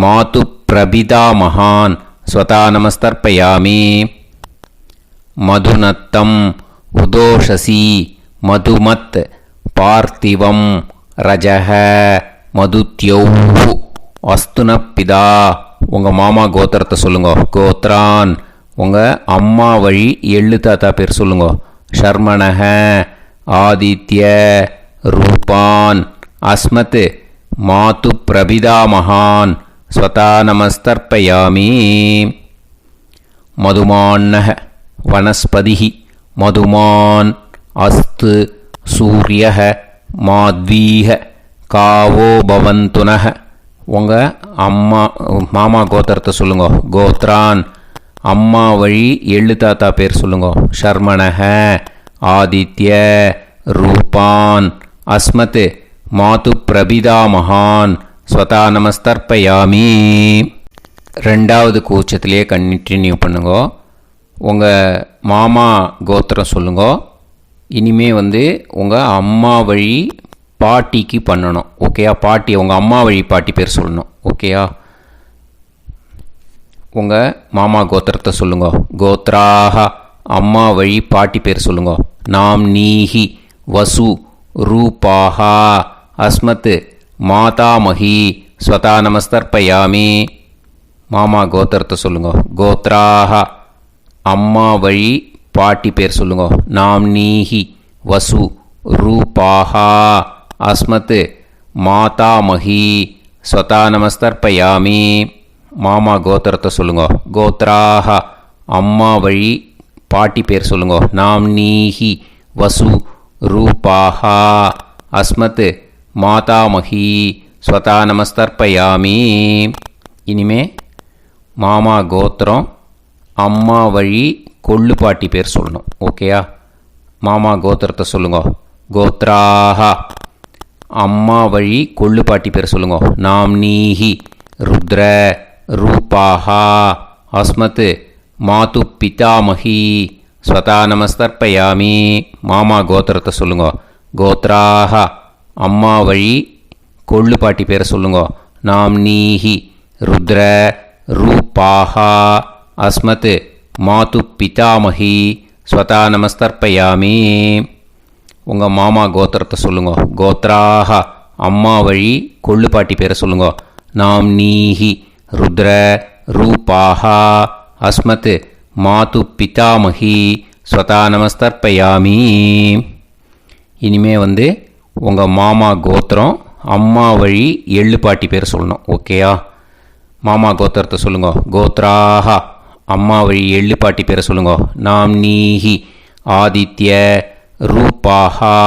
மாது பிரபிதாமகான் ஸ்வதா நமஸ்தர்ப்பயாமி. மதுநத்தம் உதோஷசி மதுமத் பார்த்திவம் ரஜக மதுத்யௌஹு அஸ்துனப்பிதா. உங்கள் மாமா கோத்திரத்தை சொல்லுங்க. கோத்ரான் உங்கள் அம்மா வழி எள்ளு தாத்தா பேர் சொல்லுங்க. ஷர்மணக ஆதித்ய ரூபான் அஸ்மத் மாது பிரபிதாமகான் ஸ்வதா நமஸ்தர்ப்பயாமி. மதுமான்னக வனஸ்பதிஹி மதுமான் அஸ்து சூரியக மாத்வீஹ காவோ பவந்துனக. உங்கள் மாமா கோத்திரத்தை சொல்லுங்க. கோத்ரான் அம்மா வழி எள்ளு தாத்தா பேர் சொல்லுங்க. ஷர்மணக ஆதித்ய ரூபான் அஸ்மத் மாது பிரபிதாமகான் ஸ்வதா நமஸ்தர்ப்பயாமி. ரெண்டாவது கூச்சத்திலே கண்டினியூ பண்ணுங்க. உங்கள் மாமா கோத்திரம் சொல்லுங்க. இனிமே உங்கள் அம்மா வழி பாட்டிக்கு பண்ணணும். ஓகேயா? பாட்டி உங்கள் அம்மா வழி பாட்டி பேர் சொல்லணும். ஓகேயா? உங்கள் மாமா கோத்திரத்தை சொல்லுங்க. கோத்ராக அம்மா வழி பாட்டி பேர் சொல்லுங்க. நாம் நீஹி வசு ரூபாஹா அஸ்மத் மாதாமஹி ஸ்வதா நமஸ்தர்ப்பயாமி. மாமா கோத்திரத்தை சொல்லுங்க. கோத்ராக அம்மா வழி பாட்டி பேர் சொல்லுங்க. நாம் நீஹி வசு ரூபாஹா அஸ்மத் மாதாமஹி ஸ்வதா நமஸ்தர்ப்பயாமி. மாமா கோத்திரத்தை சொல்லுங்க. கோத்ராக அம்மா வழி பாட்டி பேர் சொல்லுங்க. நாம் நீஹி வசு ரூபாஹா அஸ்மத் மாதாமஹி ஸ்வதா நமஸ்தர்ப்பயாமி. இனிமே மாமா கோத்திரம் அம்மா வழி கொள்ளு பாட்டி பேர் சொல்லணும். ஓகேயா? மாமா கோத்திரத்தை சொல்லுங்க. கோத்ராக அம்மா வழி கொள்ளு பாட்டி பேர் சொல்லுங்க. நாம் நீஹி ருத்ர ரூபாஹா அஸ்மத் மாது பிதாமஹி ஸ்வதா நமஸ்தர்ப்பயாமி. மாமா கோத்திரத்தை சொல்லுங்க. கோத்ராக அம்மா வழி கொள்ளு பாட்டி பேரை சொல்லுங்க. நாம் நீஹி ருத்ர ரூபாஹா அஸ்மத் மாது பிதாமஹி ஸ்வதா நமஸ்தர்ப்பயாமி. உங்கள் மாமா கோத்திரத்தை சொல்லுங்க. கோத்ராக அம்மா வழி கொள்ளு பாட்டி பேரை சொல்லுங்க. நாம் நீஹி ருத்ர ரூபாஹா அஸ்மத் மாது பிதாமஹி ஸ்வதா நமஸ்தர்ப்பயாமி. இனிமே உங்கள் மாமா கோத்திரம் அம்மா வழி எள்ளு பாட்டி பேர் சொல்லணும். ஓகேயா? மாமா கோத்திரத்தை சொல்லுங்க. கோத்ராக அம்மா வழி எள்ளு பாட்டி பேரை சொல்லுங்க. நாம் நீஹி ஆதித்ய ரூபாஹா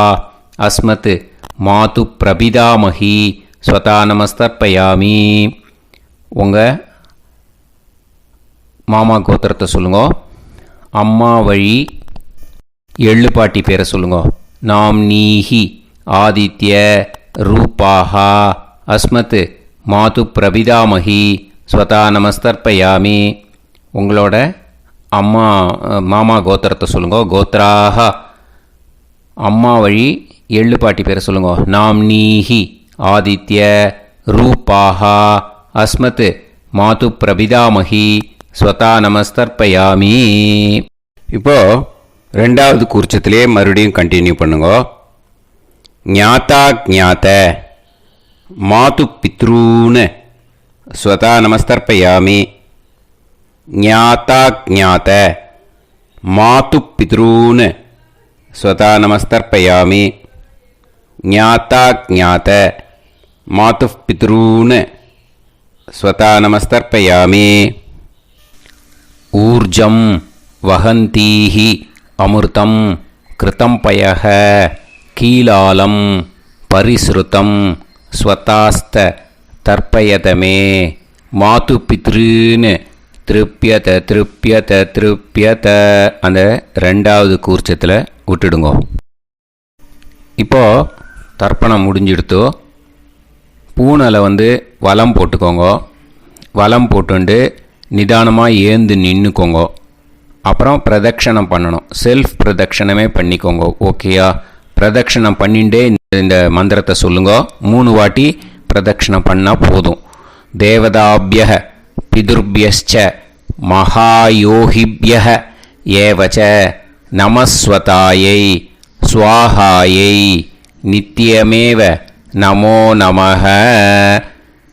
அஸ்மத் மாது பிரபிதாமஹி ஸ்வதா நமஸ்தர்ப்பயாமி. உங்கள் மாமா கோத்திரத்தை சொல்லுங்க. அம்மா வழி எள்ளு பாட்டி பேரை சொல்லுங்க. நாம் நீஹி ஆதித்ய ரூபாஹா அஸ்மத் மாது பிரபிதாமஹி ஸ்வதா நமஸ்தர்ப்பயாமி. உங்களோட மாமா கோத்திரத்தை சொல்லுங்க. கோத்ராக அம்மா வழி எள்ளு பாட்டி பேரை சொல்லுங்க. நாம் நீஹி ஆதித்ய ரூபாஹா அஸ்மத் மாது பிரபிதாமஹி ஸ்வதா நமஸ்தர்ப்பயாமி. இப்போது ரெண்டாவது கூர்ச்சத்திலே மறுபடியும் கண்டினியூ பண்ணுங்க. ஞாதா ஞாத மாது பித்ரூன் ஸ்வதா நமஸ்தர்ப்பயாமி. ஞாதா ஞாத மாது பித்ரூன் ஸ்வதா நமஸ்தர்ப்பயாமி. ஞாதா ஞாத மாது பித்ரூன் ஸ்வதா நமஸ்தர்ப்பயாமி. ஊர்ஜம் வஹந்தீஹி அமிர்தம் கிருதம் பயஹ கீலாலம் பரிஸ்ருதம் ஸ்வதாஸ்த தர்ப்பயதமே மாது பித்ருன்னு திருப்பியத திருப்பியத திருப்பியத. அந்த ரெண்டாவது கூர்ச்சத்தில் விட்டுடுங்க. இப்போது தர்ப்பணம் முடிஞ்சிடுத்தோ பூனலை வலம் போட்டுக்கோங்க. வலம் போட்டுண்டு நிதானமாக ஏந்து நின்றுக்கோங்க. அப்புறம் பிரதட்சணம் பண்ணணும். செல்ஃப் பிரதட்சணமே பண்ணிக்கோங்க. ஓகேயா? பிரதட்சணம் பண்ணிண்டே இந்த மந்திரத்தை சொல்லுங்க. 3 வாட்டி பிரதட்சணம் பண்ணால் போதும். தேவதாபிய பிதுர்பியஸ்ச மகாயோகிப்யः ஏவச நமஸ்வதாயை ஸ்வாஹாயை நித்யமேவ நமோ நமः.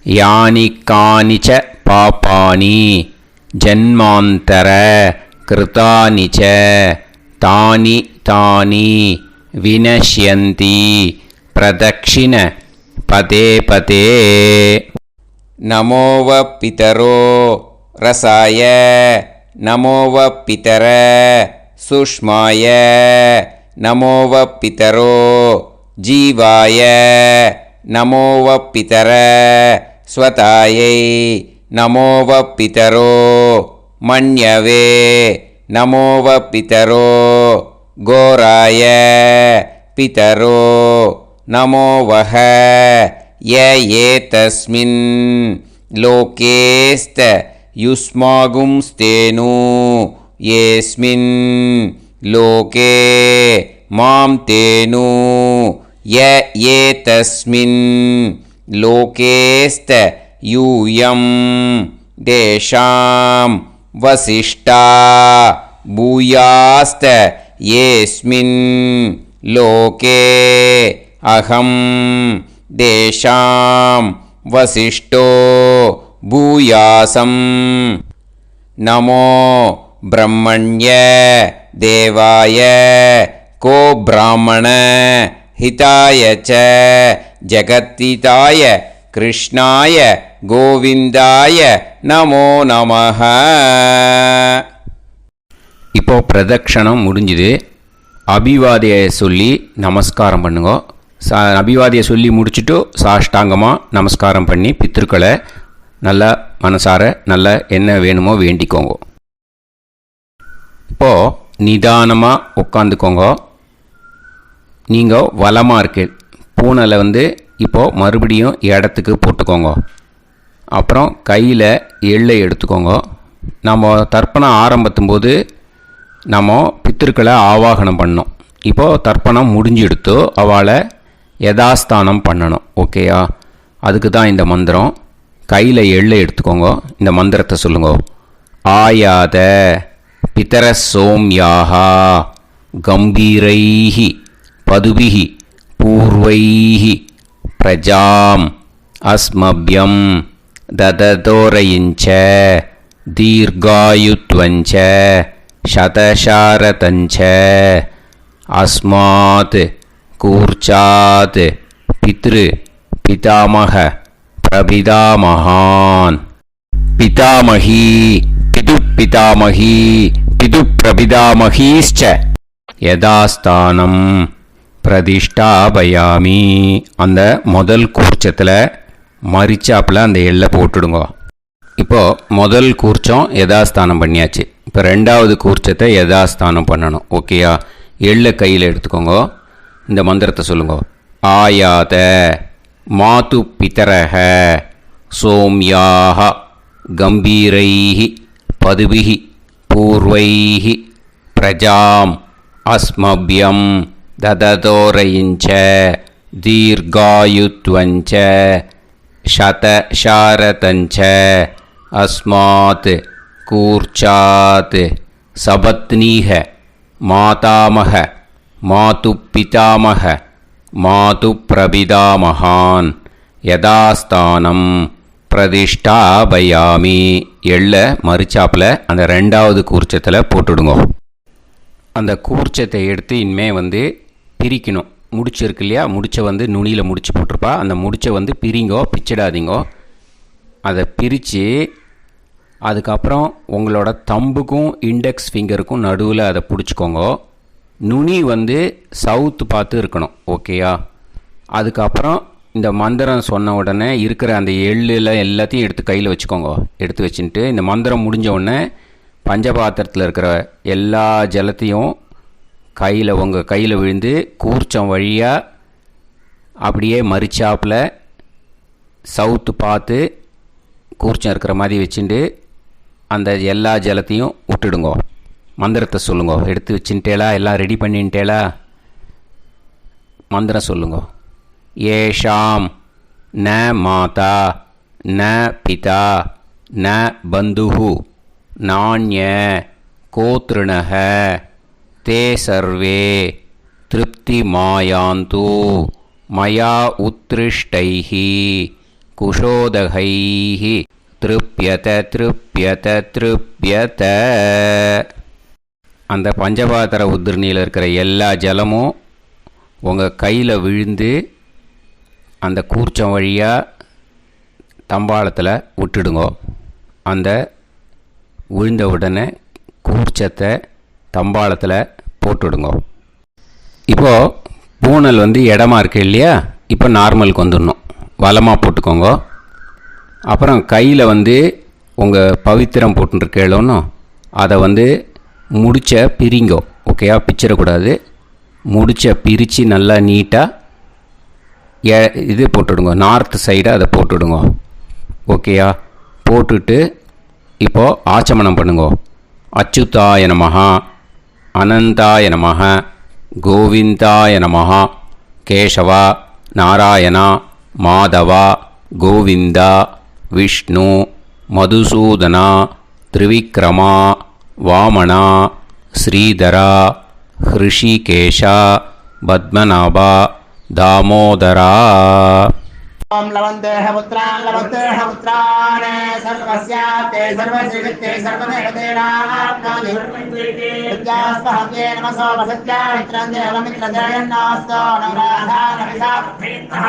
யானி கானிச்ச பாபானி ஜன்மாந்தர கிருதானி ச தானி தானி வினஷ்யந்தி பிரதக்ஷிண பதே பதே. நமோவ பிதரோ ரசாய நமோவ பிதர சுஷ்மாய நமோவ பிதரோ ஜீவாய நமோவ பிதர ஸ்வதாயை நமோவ பிதரோ மன்யவே நமோவ பிதரோ கோராய பிதரோ நமோவஹ. ய ஏதஸ்மின் லோகேஸ்த யுஸ்மாகும்ஸ்தேனு ஏஸ்மின் லோகே மாம் தேனு. ய ஏதஸ்மின் லோகேஸ்த யூயம் தேஷாம் வசிஷ்டா பூயாஸ்த ஏஸ்மின் லோகே அகம் தேஷாம் வசிஷ்டோ பூயாசம். நமோ பிரம்மண்ய தேவாய கோ பிராமண ஹிதாய ச ஜகத்திதாய கிருஷ்ணாய கோவிந்தாய நமோ நமः. இப்போ பிரதக்ஷணம் முடிஞ்சுது. அபிவாதியை சொல்லி நமஸ்காரம் பண்ணுங்க. அபிவாதியை சொல்லி முடிச்சுட்டு சாஷ்டாங்கமாக நமஸ்காரம் பண்ணி பித்திருக்களை நல்லா மனசார நல்லா என்ன வேணுமோ வேண்டிக்கோங்க. இப்போது நிதானமாக உட்காந்துக்கோங்க. நீங்கள் வலமாக இருக்கு பூனலை இப்போது மறுபடியும் இடத்துக்கு போட்டுக்கோங்க. அப்புறம் கையில் எள்ளை எடுத்துக்கோங்க. நம்ம தர்ப்பணம் ஆரம்பித்தும் போது நம்ம பித்திருக்களை ஆவாகனம் பண்ணோம். இப்போது தர்ப்பணம் முடிஞ்செடுத்து அவளை யதாஸ்தானம் பண்ணணும். ஓகேயா? அதுக்கு தான் இந்த மந்திரம். கையில் எள்ளை எடுத்துக்கோங்க. இந்த மந்திரத்தை சொல்லுங்க. ஆயாத பிதர சோம்யாஹா கம்பீரைஹி பதுபிஹி பூர்வைஹி பிரஜாம் அஸ்மப்யம் தததோரயிஞ்ச தீர்காயுத்வஞ்ச சதசாரதஞ்ச அஸ்மாத் கூர்ச்சாத் பித்ரு பிதாமக பிரபிதாமகான் பிதாமகி பிதுப்பிதாமகி பிதுப்பிரபிதாமகீஸ்ச யதாஸ்தானம் பிரதிஷ்டாபயாமி. அந்த முதல் கூர்ச்சத்தில் மரிச்சாப்பில் அந்த எள்ளை போட்டுடுங்க. இப்போது முதல் கூர்ச்சம் யதாஸ்தானம் பண்ணியாச்சு. இப்போ ரெண்டாவது கூர்ச்சத்தை யதாஸ்தானம் பண்ணணும். ஓகேயா? எள்ளை கையில் எடுத்துக்கோங்க. இந்த மந்திரத்தை சொல்லுங்க. ஆயாத மாது பிதரஹ சோம்யாஹ கம்பீரைஹி பதுபிஹி பூர்வைஹி பிரஜாம் அஸ்மப்யம் தததோரயிஞ்ச தீர்காயுத்வஞ்ச சதசாரதஞ்ச அஸ்மாத் கூர்ச்சாத் சபத்னீஹ மாதாமஹ மாது பிதாமஹ மாது பிரபிதாமகான் யதாஸ்தானம் பிரதிஷ்டாபயாமி. எள்ள மரிச்சாப்பில் அந்த ரெண்டாவது கூர்ச்சத்தில் போட்டுடுங்க. அந்த கூர்ச்சத்தை எடுத்து இனிமே பிரிக்கணும். முடிச்சு இருக்கு இல்லையா? முடிச்சை நுனியில் முடிச்சு போட்டிருப்பா. அந்த முடிச்சை பிரிங்கோ, பிச்சிடாதீங்கோ. அதை பிரித்து அதுக்கப்புறம் உங்களோட தம்புக்கும் இண்டெக்ஸ் ஃபிங்கருக்கும் நடுவில் அதை பிடிச்சிக்கோங்க. நுனி சவுத்து பார்த்து இருக்கணும். ஓகேயா? அதுக்கப்புறம் இந்த மந்திரம் சொன்ன உடனே இருக்கிற அந்த எள்ளில் எல்லாத்தையும் எடுத்து கையில் வச்சுக்கோங்க. எடுத்து வச்சுட்டு இந்த மந்திரம் முடிஞ்ச உடனே பஞ்சபாத்திரத்தில் இருக்கிற எல்லா ஜலத்தையும் உங்கள் கையில் விழுந்து கூர்ச்சம் வழியாக அப்படியே மரிச்சாப்பில் சவுத்து பார்த்து கூர்ச்சம் இருக்கிற மாதிரி வச்சுட்டு அந்த எல்லா ஜலத்தையும் விட்டுடுங்க. மந்திரத்தை சொல்லுங்க. எடுத்து வச்சுட்டேலா? எல்லாம் ரெடி பண்ணிட்டேலா? மந்திரம் சொல்லுங்க. ஏஷாம் ந மாதா ந பிதா ந பந்துஹு நாண்ய கோத்ருணஹ தே சர்வே திருப்திமாயாந்து மயா உத்ருஷ்டைஹி குஷோதகைஹி திருப்யத திருப்யத திருப்யத. அந்த பஞ்சபாத்திர உதிரணியில் இருக்கிற எல்லா ஜலமும் உங்கள் கையில் விழுந்து அந்த கூர்ச்சம் வழியாக தம்பாளத்தில் விட்டுடுங்க. அந்த விழுந்த உடனே கூர்ச்சத்தை தம்பாளத்தில் போட்டுடுங்க. இப்போது பூனல் இடமா இருக்கு இல்லையா, இப்போ நார்மலுக்கு வந்துடணும். வலமாக போட்டுக்கோங்க. அப்புறம் கையில் உங்கள் பவித்திரம் போட்டுருக்கேளோன்னு அதை முடிச்ச பிரிங்கோ. ஓகேயா, பிச்சிடக்கூடாது. முடிச்ச பிரித்து நல்லா நீட்டாக இது போட்டுடுங்க. நார்த் சைடை அதை போட்டுடுங்க. ஓகேயா, போட்டுட்டு இப்போது ஆச்சமனம் பண்ணுங்க. அச்சுதாய நமஹ, அனந்தாய நமஹ, கோவிந்தாய நமஹ, கேசவா, நாராயணா, மாதவா, கோவிந்தா, விஷ்ணு, மதுசூதனா, திரிவிக்ரமா, வாமனா, ஸ்ரீதரா, ஹிருஷிகேஷா, பத்மநாபா, தாமோதரா. ओम लवन्तेह पुत्रान् लवन्तेह पुत्रान् सर्वस्याते सर्वश्रीवित्ते सर्वदेवतेनाप्नोति विद्यास्पहते नमसो वसत्या मित्रं देवमित्रजयन्नास्तो नवराधानविषाप्तः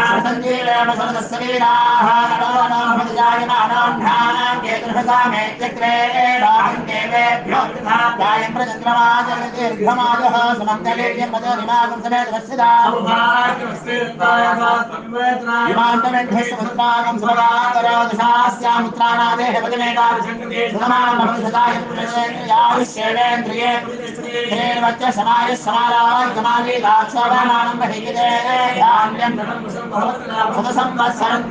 सर्वसवीराः नमो नमोजायमानोऽन्धानां केतुर्भसामेत्यग्रे राहं देवेभ्यो गायं प्रचन्द्रमाजगदीर्घमाजः सुमङ्गलेयं पदोनिमागं समेत वत्सदा पुत्रागं सुभगातरादशास्यामुत्रानादेह पदमेकादशङ्कृते समानमभिसदायपुरेन्द्रिये हेर्वच्च समाय समाराजमाली दाक्षावानानं बहिगिदे धान्यं सदसंवत्सरं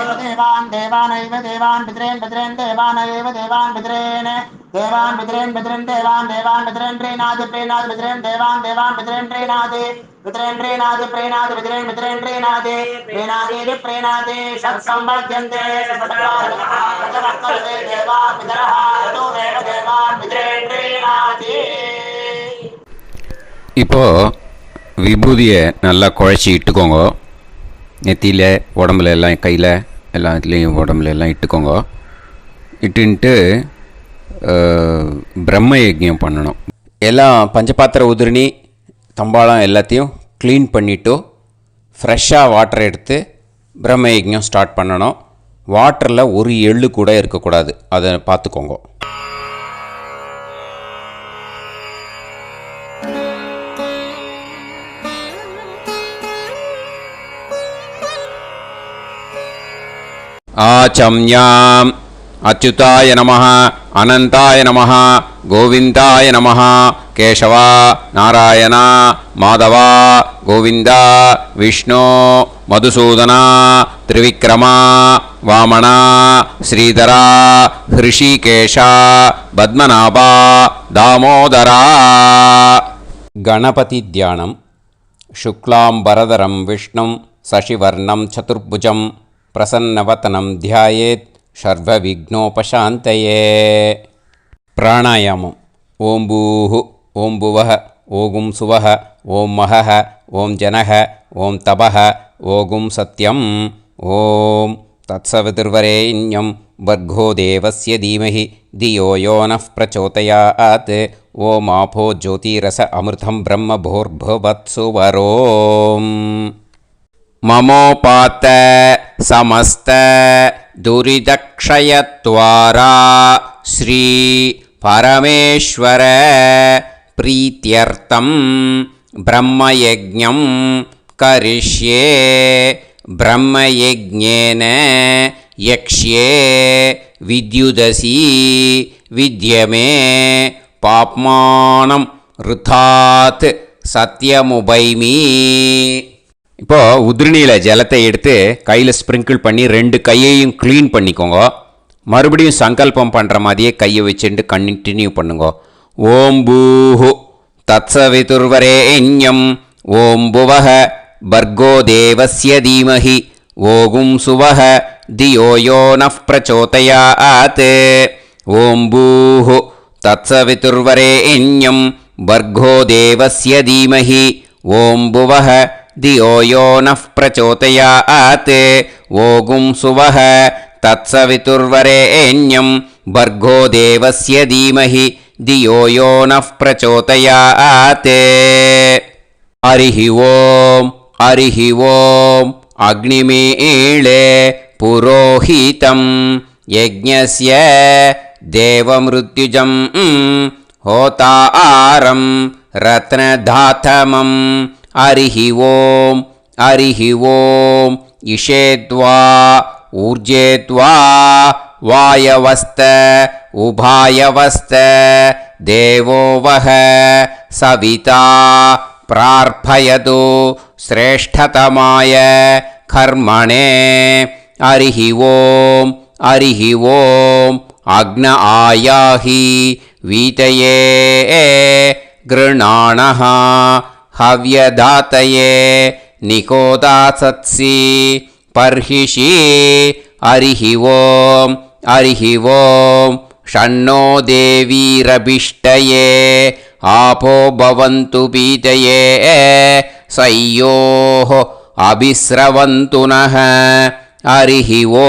एव देवान् देवानैव देवान् पितॄन् पितॄन् देवानैव देवान् पितॄन् देवान् पितॄन् पितॄन् देवान् देवान् पितॄन् प्रीणाति प्रीणाति पितॄन् देवान् देवान् पितॄन् प्रीणाति पितॄन् प्रीणाति प्रीणाति पितॄन् पितॄन् प्रीणाति प्रीणाति प्रीणाति षट्संवर्ध्यन्ते सततमक्कले देवा पितरः ततोदेव देवान् पितॄन् प्रीणाति. இப்போ விபூதியை நல்லா குழச்சி இட்டுக்கோங்க. நெத்தியில், உடம்புல எல்லாம், கையில் எல்லாத்துலேயும் உடம்புல எல்லாம் இட்டுக்கோங்க. இட்டுன்ட்டு பிரம்ம யஜ்ஞம் பண்ணணும். எல்லாம் பஞ்சபாத்திர உதிரணி தம்பாளம் எல்லாத்தையும் க்ளீன் பண்ணிவிட்டு ஃப்ரெஷ்ஷாக வாட்டர் எடுத்து பிரம்ம யஜ்ஞம் ஸ்டார்ட் பண்ணணும். வாட்டரில் ஒரு எள்ளு கூட இருக்கக்கூடாது, அதை பார்த்துக்கோங்க. ஆச்சம்யாம் அச்சுதாய நமஹ, அனந்தாய நமஹ, கோவிந்தாய நமஹ, கேசவா, நாராயணா, மாதவா, கோவிந்தா, விஷ்ணு, மதுசூதனா, திரிவிக்ரமா, வாமனா, ஸ்ரீதரா, ஹிருஷிகேஷா, பத்மநாபா, தாமோதரா. கணபதி தியானம். சுக்லாம்பரதரம் விஷ்ணும் சசிவர்ணம் சதுர்புஜம் பிரசன்னவதனம் தியாயேத் சர்வவிக்னோபசாந்தயே. பிராணாயாமம். ஓம் பூஹு, ஓம் புவஹ, ஓகும் சுவஹ, ஓம் மஹஹ, ஓம் ஜனஹ, ஓம் தபஹ, ஓகும் சத்யம். ஓம் தத்சவிதுர்வரேண்யம் வர்கோ தேவஸ்ய தீமஹி தியோ யோ நः பிரச்சோதயாத். ஓம் ஆபோ ஜோதிரஸ அமிர்தம் பிரம்ம பூர்புவத்சு வரோம். மமோபாத்த சமஸ்த துரிதக்ஷயத்வாரா ஸ்ரீ பரமேஸ்வர பிரீத்யர்த்தம் பிரம்மயஜ்ஞம் கரிஷ்யே. பிரம்மயஜ்ஞேன யக்ஷ்யே வித்யுதசி வித்யமே பாப்மானம் ருதாத் சத்யமுபைமி. இப்போது உதிரணியில் ஜலத்தை எடுத்து கையில் ஸ்ப்ரிங்கிள் பண்ணி 2 கையையும் க்ளீன் பண்ணிக்கோங்க. மறுபடியும் சங்கல்பம் பண்ணுற மாதிரியே கையை வச்சுட்டு கண்டினியூ பண்ணுங்க. ஓம் பூஹு தத்சவிதுர்வரேண்யம் ஓம் புவஹ பர்கோ தேவஸ்ய தீமஹி ஓகும் சுவஹ धियो यो नः प्रचोदयात् ॐ भूः तत्सवितुर्वरेण्यं भर्गो देवस्य धीमहि ॐ भुवः धियो यो नः प्रचोदयात् ओगुं सुवः तत्सवितुर्वरेण्यं भर्गो देवस्य धीमहि धियो यो नः प्रचोदयात् हरिः ॐ अग्निमीळे पुरोहितं यज्ञस्य देवमृत्युजं होतारं रत्नधातमं हरिः ॐ इषेत्वा ऊर्जेत्वा वायवस्त उभायवस्त देवो वः सविता प्रार्थयतु श्रेष्ठतमाय कर्मणे हरिः ॐ अग्न आयाहि वीतये गृणाणः हव्यदातये निकोदासत्सि पर्हिषि हरिः ॐ षण्णो देवीरभिष्टये आपो भवन्तु पीतये सयोः अभिस्रवन्तु नः हरिः ॐ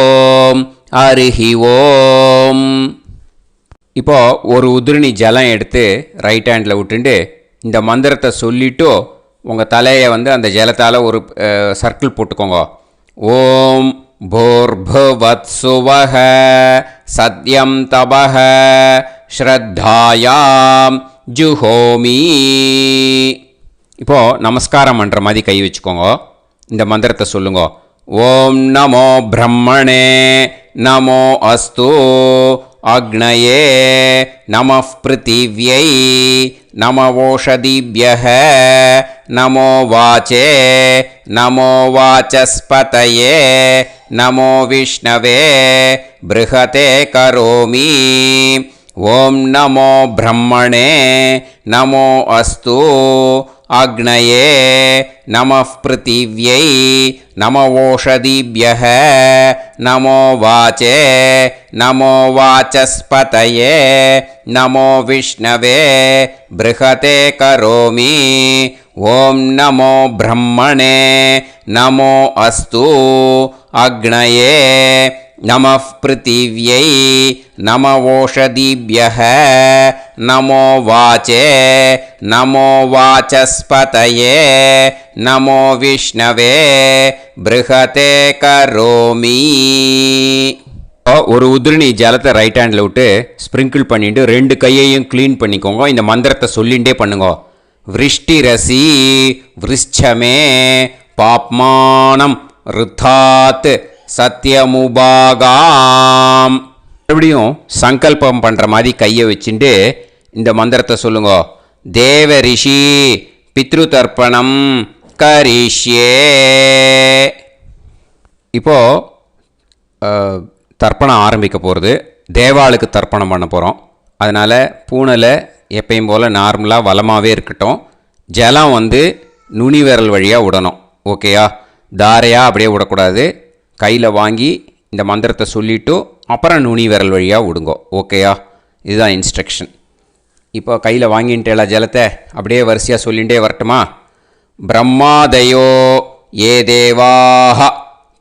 இப்போ ஒரு உதிரணி ஜலம் எடுத்து ரைட் ஹேண்டில் விட்டுண்டு இந்த மந்திரத்தை சொல்லிவிட்டு உங்கள் தலையை வந்து அந்த ஜலத்தால் ஒரு சர்க்கிள் போட்டுக்கோங்க. ஓம் भूर्भुवत्सुवः सत्यं तपः ஸ்ரத்தாயாம் ஜுஹோமி. இப்போது நமஸ்காரம் பண்ணுற மாதிரி கை வச்சுக்கோங்க. இந்த மந்திரத்தை சொல்லுங்க. ஓம் நமோ பிரம்மணே நமோ அஸ்து அக்னயே நமः பிருத்திவ்யை நமவோஷதிभ्यः நமோ வாச்சே நமோ வாசஸ்பதயே நமோ விஷ்ணவே ப்ருஹதே கரோமி. ஓம் நமோ பிரம்மணே நமோ அஸ்து அக்னயே நமः பிருத்திவ்யை நமவோஷதிभ्यः நமோ வாச்சே நமோ வாசஸ்பதயே நமோ விஷ்ணவே ப்ருஹதே கரோமி. ஓம் நமோ பிரம்மணே நமோ அஸ்து அக்னயே நமः பிருத்திவ்யை நமவோஷதிभ्यः நமோ வாச்சே நமோ வாசஸ்பதயே நமோ விஷ்ணவே ப்ருஹதே கரோமி. ஒரு உதிரணி ஜலத்தை ரைட் ஹேண்டில் விட்டு ஸ்ப்ரிங்கிள் பண்ணிட்டு ரெண்டு கையையும் க்ளீன் பண்ணிக்கோங்க. இந்த மந்திரத்தை சொல்லிகிட்டே பண்ணுங்க. விருஷ்டிரசி விருஷ்சமே பாப்மானம் ருத்தாத் சத்யமுபாகாம். மறுபடியும் சங்கல்பம் பண்ணுற மாதிரி கையை வச்சுட்டு இந்த மந்திரத்தை சொல்லுங்க. தேவ ரிஷி பித்ரு தர்ப்பணம் கரிஷ்யே. இப்போது தர்ப்பணம் ஆரம்பிக்க போகிறது. தேவாளுக்கு தர்ப்பணம் பண்ண போகிறோம். அதனால் பூனையில் எப்பயும் போல் நார்மலாக வளமாகவே இருக்கட்டும். ஜலம் வந்து நுனி விரல் வழியாக விடணும். ஓகேயா? தாரையாக அப்படியே விடக்கூடாது. கையில் வாங்கி இந்த மந்திரத்தை சொல்லிவிட்டு அப்புறம் நுனி விரல் வழியாக விடுங்கோ. ஓகேயா? இதுதான் இன்ஸ்ட்ரக்ஷன். இப்போ கையில் வாங்கின்ட்டேல ஜலத்தை அப்படியே வரிசையாக சொல்லிகிட்டே வரட்டுமா? பிரம்மாதயோ ஏ தேவாஹ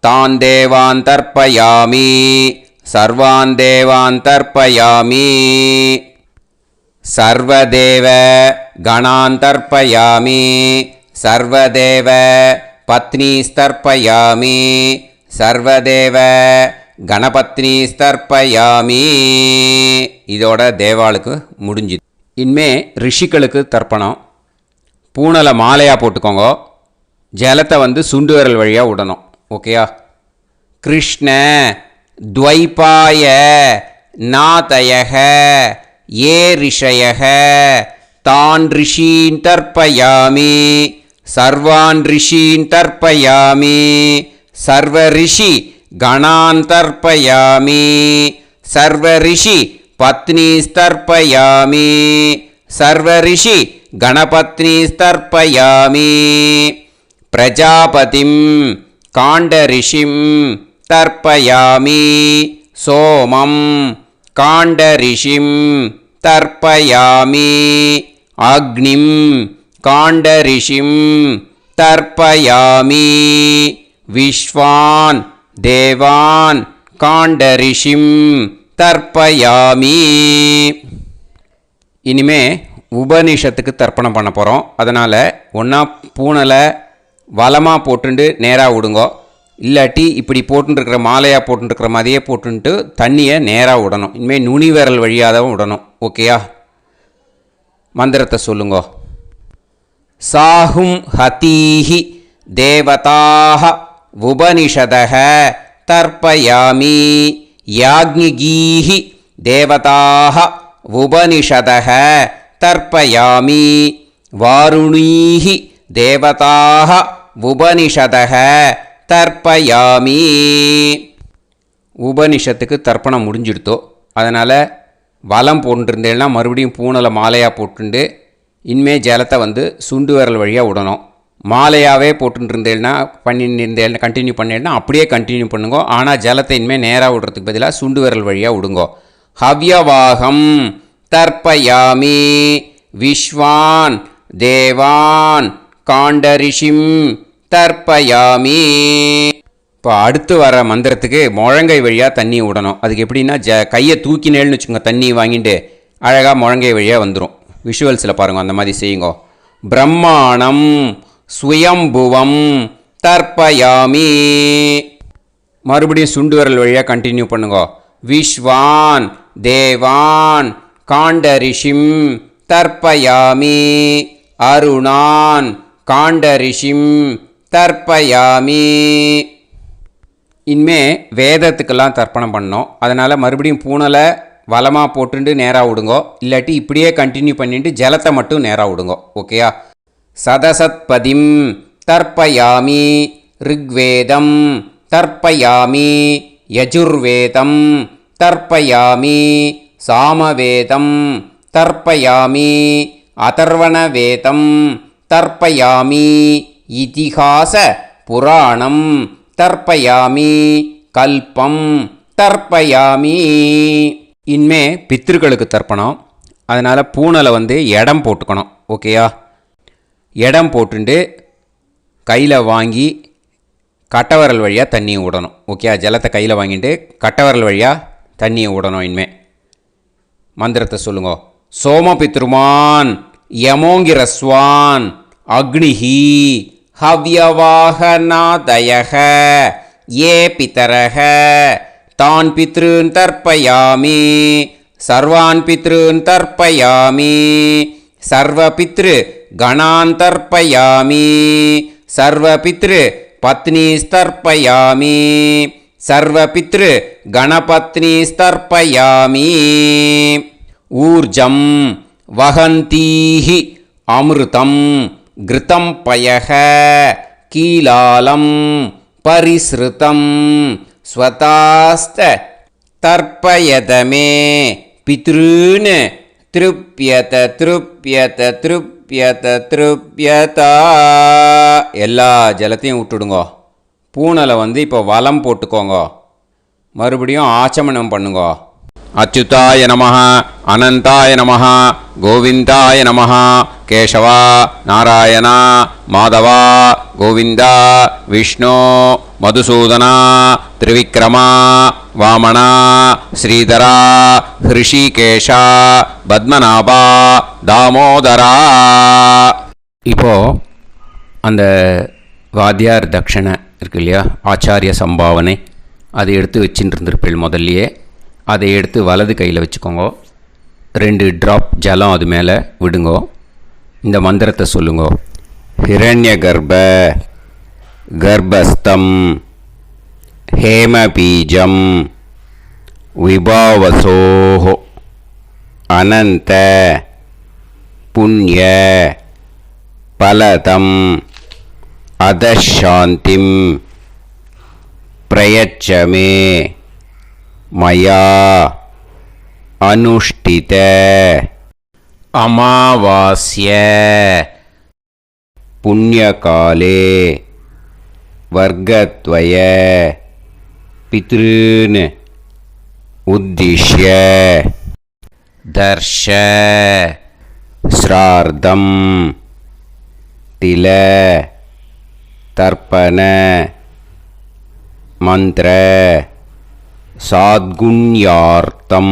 தான் தேவான் தர்ப்பயாமி சர்வான் தேவான் தர்ப்பயாமி சர்வதேவ கணான் தர்ப்பயாமி சர்வதேவ பத்னீஸ்தர்ப்பயாமி சர்வதேவ கணபத்னி ஸ்தர்ப்பயாமி. இதோட தேவாளுக்கு முடிஞ்சுது. இனிமே ரிஷிகளுக்கு தர்ப்பணம். பூனலை மாலையாக போட்டுக்கோங்க. ஜலத்தை வந்து சுண்டு விரல் வழியாக விடணும். ஓகேயா? கிருஷ்ண துவைபாய நாதயக ஏ ரிஷயக தான் ரிஷீன் தர்ப்பயாமி சர்வான் ரிஷீன் தர்ப்பயாமி சர்வ ரிஷி கணான் தர்ப்பயாமி சர்வ ரிஷி பத்னி ஸ்தர்ப்பயாமி சர்வ ரிஷி கணபத்னி ஸ்தர்ப்பயாமி பிரஜாபதிம் காண்ட ரிஷிம் தர்ப்பயாமி சோமம் காண்டரிஷிம் தர்ப்பயாமி அக்னிம் காண்டரிஷிம் தர்ப்பயாமி விஸ்வான் தேவான் காண்டரிஷிம் தர்ப்பயாமி. இனிமே உபனிஷத்துக்கு தர்ப்பணம் பண்ண போகிறோம். அதனால் ஒன்றா பூனலை வலமாக போட்டுண்டு நேராக விடுங்கோ, இல்லாட்டி இப்படி போட்டுருக்கிற மாலையாக போட்டுருக்கிற மாதிரியே போட்டுன்ட்டு தண்ணியை நேராக விடணும். இனிமேல் நுனி விரல் வழியாக தான் விடணும். ஓகேயா? மந்திரத்தை சொல்லுங்கோ. சாஹும் ஹதீஹி தேவதாக உபனிஷதக தர்ப்பயாமி யாக்ஞிகீஹி தேவதாக உபனிஷதக தர்ப்பயாமி வாருணீஹி தேவதாக உபனிஷதக தர்ப்பயாமி. உபனிஷத்துக்கு தர்ப்பணம் முடிஞ்சிடுத்தோ, அதனால் வலம் போட்டுருந்தேன்னா மறுபடியும் பூனலை மாலையாக போட்டுண்டு இனிமே ஜலத்தை சுண்டு விரல் வழியாக விடணும். மாலையாகவே போட்டுருந்தேன்னா பண்ணியிருந்தேன் கண்டினியூ பண்ணிடனா அப்படியே கண்டினியூ பண்ணுங்கோ. ஆனால் ஜலத்தை இனிமேல் நேராக விடுறதுக்கு பதிலாக சுண்டு விரல் வழியாக விடுங்கோ. ஹவ்யவாகம் தர்ப்பயாமி விஸ்வான் தேவான் காண்டரிஷிம் தர்ப்பயாமி. இப்போ அடுத்து வர மந்திரத்துக்கு முழங்கை வழியாக தண்ணி விடணும். அதுக்கு எப்படின்னா கையை தூக்கினேன்னு வச்சுக்கோங்க, தண்ணி வாங்கிட்டு அழகாக முழங்கை வழியாக வந்துடும். விஷுவல்ஸில் பாருங்கள், அந்த மாதிரி செய்யுங்கோ. பிரம்மாணம் ஸ்வயம்புவம் தர்ப்பயாமி. மறுபடியும் சுண்டு விரல் வழியாக கண்டினியூ பண்ணுங்கோ. விஸ்வான் தேவான் காண்டரிஷிம் தர்ப்பயாமி அருணான் காண்டரிஷிம் தர்ப்பயாமி. இனிமே வேதத்துக்கெல்லாம் தர்ப்பணம் பண்ணோம். அதனால் மறுபடியும் பூனலை வலமாக போட்டுட்டு நேராக விடுங்கோ, இல்லாட்டி இப்படியே கண்டினியூ பண்ணிட்டு ஜலத்தை மட்டும் நேராக விடுங்கோ. ஓகேயா? சதசத்பதிம் தர்ப்பயாமி ரிக்வேதம் தர்ப்பயாமி யஜுர்வேதம் தர்ப்பயாமி சாமவேதம் தர்ப்பயாமி அதர்வணவேதம் தர்ப்பயாமி இதிஹாச புராணம் தர்ப்பயாமி கல்பம் தர்ப்பயாமி. இனிமே பித்ருக்களுக்கு தர்ப்பணம். அதனால் பூனலை இடம் போட்டுக்கணும். ஓகேயா? இடம் போட்டுண்டு கையில் வாங்கி கட்டவரல் வழியாக தண்ணியை விடணும். ஓகே? ஜலத்தை கையில் வாங்கிட்டு கட்டவரல் வழியாக தண்ணியை விடணும். இனிமே மந்திரத்தை சொல்லுங்க. சோமபித்ருமான் யமோங்கிரஸ்வான் அக்னிஹி ஹவ்யவாகநாதயக ஏ பிதரக தான் பித்ருன் தர்ப்பயாமி சர்வான் பித்ருன் தர்ப்பயாமி சர்வபித்ரு கணான் தர்ப்பயாமி சர்வபித்ரு பத்னிஸ்தர்ப்பயாமி சர்வபித்ரு கணபத்னிஸ்தர்ப்பயாமி. ஊர்ஜம் வஹந்தீஹி அமிர்தம் கிருதம் பயக கீலாலம் பரிஸ்ருதம் ஸ்வதாஸ்த தர்ப்பயதமே பித்ருன் திருப்யத திருப்யத திருப்யத திருப்யதா. எல்லா ஜலத்தையும் விட்டுடுங்கோ. பூனலை இப்போ வலம் போட்டுக்கோங்க. மறுபடியும் ஆச்சமனம் பண்ணுங்கோ. அச்சுதாய நமஹ அனந்தாய நமஹ கோவிந்தாய நமஹ கேசவா நாராயணா மாதவா கோவிந்தா விஷ்ணு மதுசூதனா திரிவிக்ரமா வாமனா ஸ்ரீதரா ஹிருஷிகேஷா பத்மநாபா தாமோதரா. இப்போது அந்த வாத்தியார் தட்சணை இருக்கு இல்லையா, ஆச்சாரிய சம்பாவனை, அதை எடுத்து வச்சுட்டு இருந்திருப்பேன் முதல்லையே. அதை எடுத்து வலது கையில் வச்சுக்கோங்க. 2 ட்ராப் ஜலம் அது மேலே விடுங்கோ. இந்த மந்திரத்தை சொல்லுங்கோ. ஹிரண்ய கர்ப்ப கர்ப்பஸ்தம் ஹேமபீஜம் விபாவசோஹோ அனந்த புண்ணிய பலதம் அதசாந்திம் பிரயச்சமே மயா அனுஷ்டித அமாவாஸ்ய புண்ணியகாலே வர்க்கத்வய पितॄन् उद्दिश्य दर्श श्रार्धं तिल तर्पण मंत्र साद्गुण्यार्थं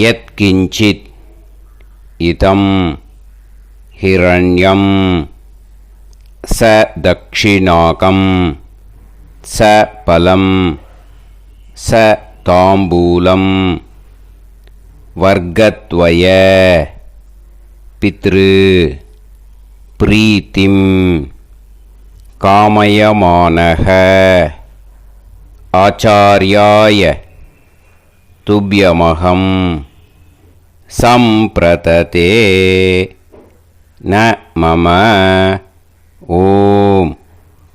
यत्किंचित् इदं हिरण्यं स दक्षिणाकं स फलं स ताम्बूलं वर्गद्वय पितृ प्रीतिं कामयमानः आचार्याय तुभ्यमहं संप्रतते न मम ஓம்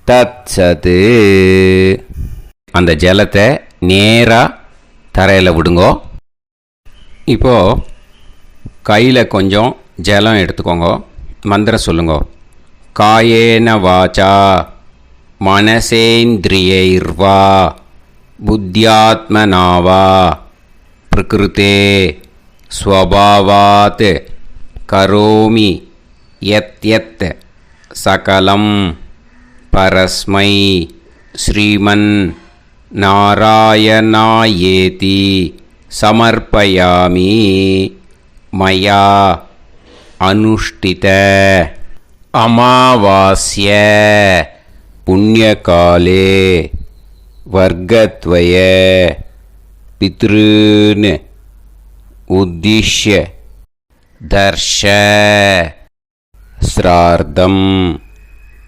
தத்சத். அந்த ஜலத்தை நேராக தரையில் விடுங்கோ. இப்போது கையில் கொஞ்சம் ஜலம் எடுத்துக்கோங்க. மந்திரம் சொல்லுங்க. காயேன வாச்சா மனசேந்திரியைர்வா புத்தியாத்மனாவா பிரகிருதே ஸ்வபாவாத் கரோமி யத் யத் சகலம் பரஸ்மை ஸ்ரீமன் நாராயணாயேதி சமர்ப்பயாமி மயா அனுஷ்டித அமாவாஸ்ய புண்ணியகாலே வர்கத்வய பித்ருன் உத்திஷ்ய தர்ஷ ஸ்ரார்த்தம்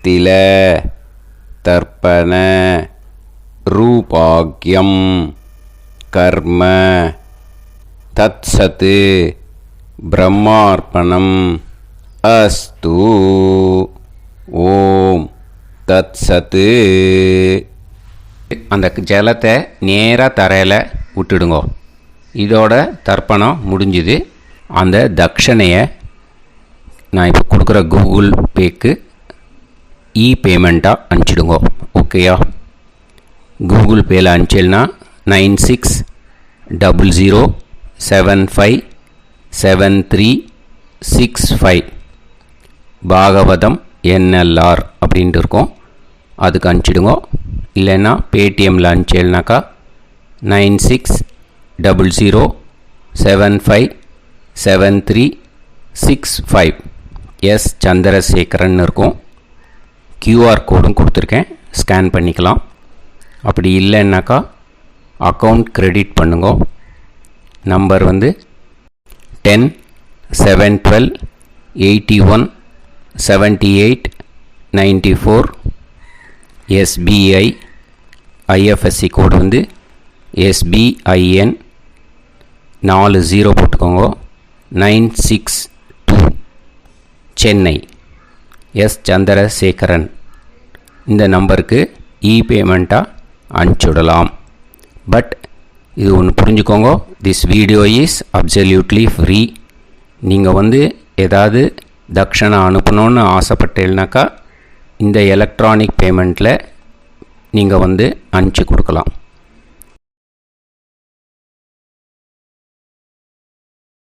தில தர்ப்பண ரூபாக்யம் கர்ம தத்சத் பிரம்மார்ப்பணம் அஸ்து. ஓம் தத்சத். அந்த ஜலத்தை நேராக தரையில் விட்டுடுங்க. இதோட தர்ப்பணம் முடிஞ்சுது. அந்த தட்சணையை நான் இப்போ கொடுக்குற கூகுள் பேக்கு பேமெண்ட்டாக அனுப்பிச்சிடுங்க. ஓகேயா? கூகுள் பேயில் அனுப்பிச்சில்னா 9600757365 பாகவதம் NLR அப்படின்ட்டு இருக்கோம். அதுக்கு அனுப்பிச்சிடுங்க. இல்லைன்னா பேடிஎம்மில் அனுப்பிச்சில்னாக்கா 9600757365 எஸ் சந்திரசேகரன் இருக்கும். QR கோடும் கொடுத்துருக்கேன், ஸ்கேன் பண்ணிக்கலாம். அப்படி இல்லைன்னாக்கா அக்கௌண்ட் கிரெடிட் பண்ணுங்க. நம்பர் வந்து 10-7-12-81-78-94. SBI IFSC கோடு வந்து SBIN 40 போட்டுக்கோங்க. 962 சென்னை. எஸ் சந்திரசேகரன். இந்த நம்பருக்கு பேமெண்ட்டாக அனுப்பிச்சுடலாம். பட் இது ஒன்று புரிஞ்சுக்கோங்க, this video is absolutely free. நீங்கள் வந்து ஏதாவது தட்சணை அனுப்பணுன்னு ஆசைப்பட்டேன்னாக்கா இந்த எலக்ட்ரானிக் பேமெண்ட்டில் நீங்கள் வந்து அனுப்பிச்சி கொடுக்கலாம்.